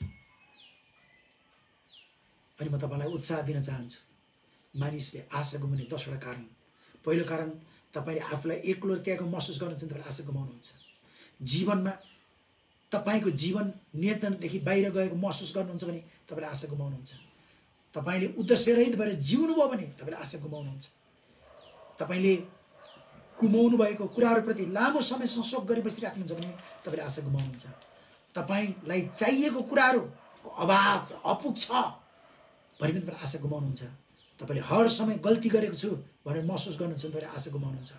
अनि म तपाईँलाई उत्साह दिन चाहन्छु, मानिसले आशा गुमाउने 10वटा कारण। पहिलो कारण, तपाईँले आफूलाई एक्लो त्यागेको महसुस गर्नुहुन्छ भने तपाईँले आशा गुमाउनुहुन्छ। जीवनमा तपाईँको जीवन नियन्त्रणदेखि बाहिर गएको महसुस गर्नुहुन्छ भने तपाईँले आशा गुमाउनुहुन्छ। तपाईँले उद्देश्यरहित भएर जिउनुभयो भने तपाईँले आशा गुमाउनुहुन्छ। तपाईँले गुमाउनु भएको कुराहरूप्रति लामो समयसम्म शोक गरी बसिराख्नुहुन्छ भने तपाईँले आशा गुमाउनुहुन्छ। तपाईँलाई चाहिएको कुराहरू अभाव र अपुग छ भने पनि तपाईले आशा गुमाउनुहुन्छ। तपाईले हर समय गल्ती गरेको छु भनेर महसुस गर्नुहुन्छ भने तपाईले आशा गुमाउनुहुन्छ।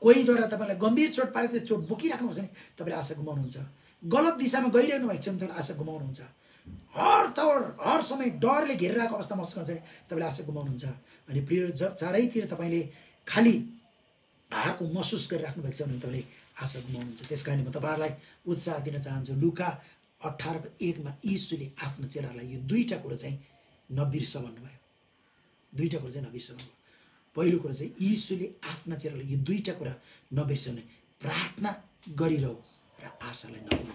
कोहीद्वारा तपाईलाई गम्भीर चोट पारेको त्यो चोट बोकिराख्नु छ भने तपाईले आशा गुमाउनुहुन्छ। गलत दिशामा गइरहनु भएको छ भने तपाईले आशा गुमाउनुहुन्छ। हर समय डरले घेरिरहेको अवस्था महसुस गर्छ भने तपाईले आशा गुमाउनुहुन्छ। अनि प्रिय चारैतिर तपाईले खाली हारको महसुस गरिराख्नु भएको छ भने तपाईले आशा गुमाउनुहुन्छ। त्यसकारण म तपाईहरुलाई उत्साह दिन चाहन्छु। लुका 18:1 मा यीशुले आफ्नो चेलालाई यो दुईटा कुरा चाहिँ नबिर्स भन्नुभयो। दुईटा कुरा चाहिँ नबिर्स भन्नुभयो। पहिलो कुरा चाहिँ यीशुले आफ्ना चेलालाई यो दुईटा कुरा नबिर्सने, प्रार्थना गरिरहौ र आशालाई नभुल्नु।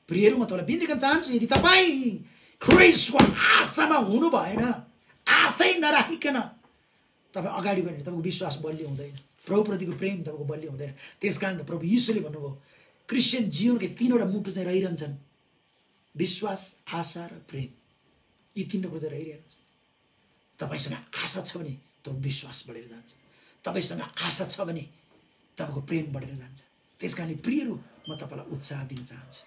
प्रियहरू, म तपाईलाई बिन्ती गर्न चाहन्छु, यदि तपाई ख्रीष्टको आशामा हुनु भएन, आशै नराखिकन तपाई अगाडि बढ्नु, तपाईको विश्वास बलियो हुँदैन, प्रभुप्रतिको प्रेम तपाईको बलियो हुँदैन। त्यसकारण त प्रभु यीशुले भन्नुभयो क्रिस्चियन जीवनको तीनवटा मुटु चाहिँ रहिरहन्छन्, विश्वास, आशा र प्रेम। यी तीनवटा कुरा चाहिँ रहिरहन्छ। तपाईसँग आशा छ भने तपाईको विश्वास बढेर जान्छ, तपाईसँग आशा छ भने तपाईको प्रेम बढेर जान्छ। त्यसकारण प्रियहरू, म तपाईलाई उत्साह दिन चाहन्छु।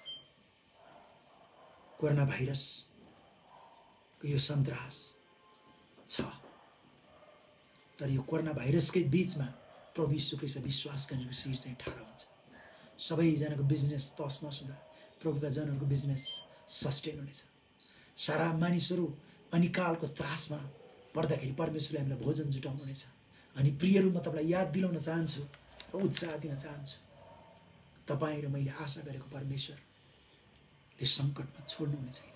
कोरोना भाइरसको यो सन्तास छ, तर यो कोरोना भाइरसकै बीचमा प्रभु यीशु ख्रीष्ट विश्वास गर्नेको शिर चाहिँ ठाडो हुन्छ। सबैजनाको बिजनेस तस नस हुँदा प्रभुका जनहरूको बिजनेस सस्टेन हुनेछ। सारा मानिसहरू अनिकालको त्रासमा पर्दाखेरि परमेश्वरले हामीलाई भोजन जुटाउनु हुनेछ। अनि प्रियहरू, म तपाईलाई याद दिलाउन चाहन्छु र उत्साह दिन चाहन्छु, तपाईँ र मैले आशा गरेको परमेश्वरले सङ्कटमा छोड्नुहुने छैन।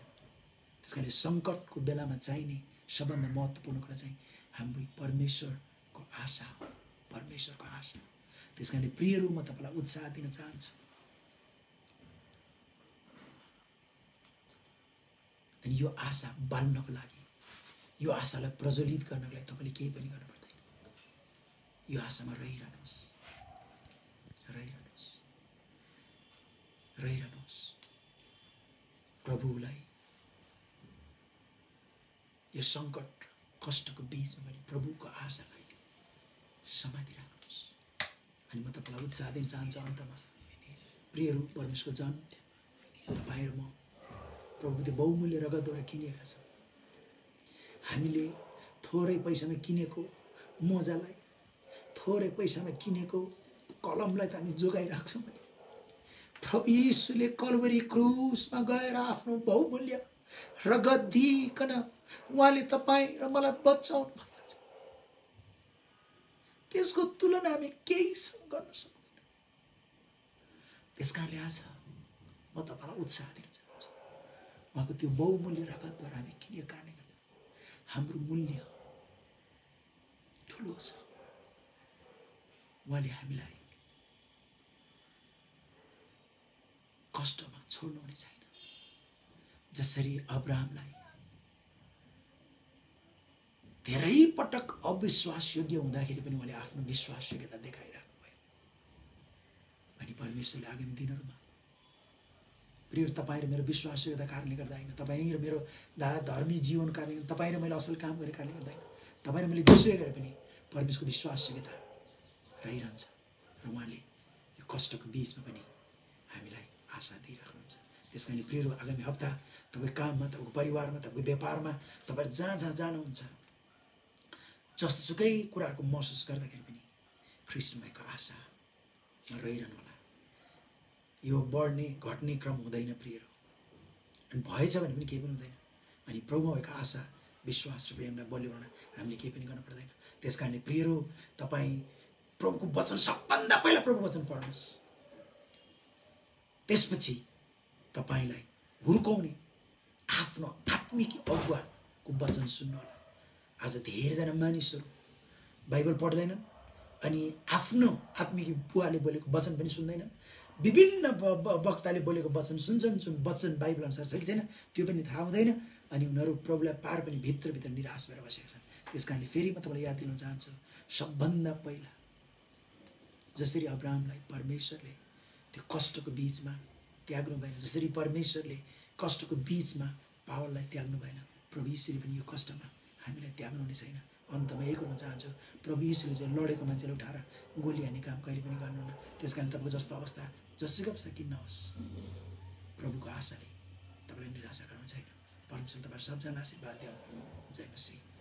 त्यसकारण सङ्कटको बेलामा चाहिने सबभन्दा महत्त्वपूर्ण कुरा चाहिँ हाम्रो परमेश्वरको आशा हो, परमेश्वरको आशा। त्यसकारण प्रियहरू, म तपाईलाई उत्साह दिन चाहन्छु। अनि यो आशा बाल्नको लागि, यो आशालाई प्रज्वलित गर्नको लागि तपाईँले केही पनि गर्नु पर्दैन। यो आशामा रहिरहनुहोस्, रहिरहनुहोस्, रहिरहनुहोस्। प्रभुलाई यो सङ्कट कष्टको बीचमा पनि प्रभुको आशालाई समातिराख्नुहोस्। अनि म तपाईँलाई उत्साह दिन चाहन्छु अन्तमा, प्रियहरू, परमेश्वरको जन तपाईँ र म प्रभुको त्यो बहुमूल्य रगतद्वारा किनेका छौँ। हामीले थोरै पैसामा किनेको मोजालाई, थोरै पैसामा किनेको कलमलाई त हामी जोगाइराख्छौँ भने प्रभु यीशुले कल्वरी क्रुसमा गएर आफ्नो बहुमूल्य रगत दिइकन उहाँले तपाईँ र मलाई बचाउनु भएको छ। त्यसको तुलना हामी केहीसँग गर्न सक्दैनौँ। त्यसकारणले आज म तपाईँलाई उत्साह दिन चाहन्छु। उहाँको त्यो बहुमूल्य रगतद्वारा हामी किनेको कारणले गर्दा हाम्रो मूल्य ठुलो छ। उहाँले हामीलाई कष्टमा छोड्नुहुने छैन। जसरी अब्राहमलाई धेरै पटक अविश्वास योग्य हुँदाखेरि पनि उहाँले आफ्नो विश्वास योग्यता देखाइराख्नु भयो। अनि परमेश्वरले आगामी दिनहरूमा प्रिय तपाईँ र मेरो विश्वास योग्यता कारणले गर्दा होइन, तपाईँ र मेरो धर्मी जीवन कारणले, तपाईँ र मैले असल काम गरेको कारणले गर्दा होइन, तपाईँ र मैले जेसुकै गरे पनि परमेश्वरको विश्वास योग्यता रहिरहन्छ। र उहाँले यो कष्टको बीचमा पनि हामीलाई आशा दिइराख्नुहुन्छ। त्यस कारण प्रियहरू, आगामी हप्ता तपाईँ काममा, तपाईँको परिवारमा, तपाईँको व्यापारमा, तपाईँ जहाँ जहाँ जानुहुन्छ, जस्तोसुकै कुराहरूको महसुस गर्दाखेरि पनि ख्रीष्टमा भएको आशामा रहिरहनु होला। यो बढ्ने घट्ने क्रम हुँदैन प्रियहरू, अनि भएछ भने पनि केही पनि हुँदैन। अनि प्रभुमा भएको आशा, विश्वास र प्रेमलाई बलिउन हामीले केही पनि गर्नु पर्दैन। त्यस कारणले प्रियहरू, तपाईँ प्रभुको वचन, सबभन्दा पहिला प्रभुको वचन पढ्नुहोस्। त्यसपछि तपाईलाई हुर्काउने आफ्नो आत्मिक अगुवाको वचन सुन्नु होला। आज धेरैजना मानिसहरू बाइबल पढ्दैनन् अनि आफ्नो आत्मिक बुवाले बोलेको वचन पनि सुन्दैनन्। विभिन्न वक्ताले बोलेको वचन सुन्छन्, जुन वचन बाइबल अनुसार छ कि छैन त्यो पनि थाहा हुँदैन। अनि उनीहरू प्रभुलाई पार पनि भित्रभित्र निराश भएर बसेका छन्। त्यस कारणले फेरि म तपाईँलाई याद दिलाउन चाहन्छु, सबभन्दा पहिला जसरी अब्राहमलाई परमेश्वरले त्यो कष्टको बीचमा त्याग्नु भएन, जसरी परमेश्वरले कष्टको बीचमा पावललाई त्याग्नु भएन, प्रभु यीशुले पनि यो कष्टमा हामीलाई त्याग्नुहुने छैन। अन्तमा यही गर्न चाहन्छु, प्रभु यीशुले चाहिँ लडेको मान्छेलाई उठाएर गोली हान्ने काम कहिले पनि गर्नुहुन्न। त्यस कारण तपाईँको जस्तो अवस्था, जसुकै अवस्था किन नहोस्, प्रभुको आशाले तपाईँलाई निराशा गराउनु छैन। परमेश्वर तपाईँहरू सबजना आशीर्वाद दिउँ। जय मसीह।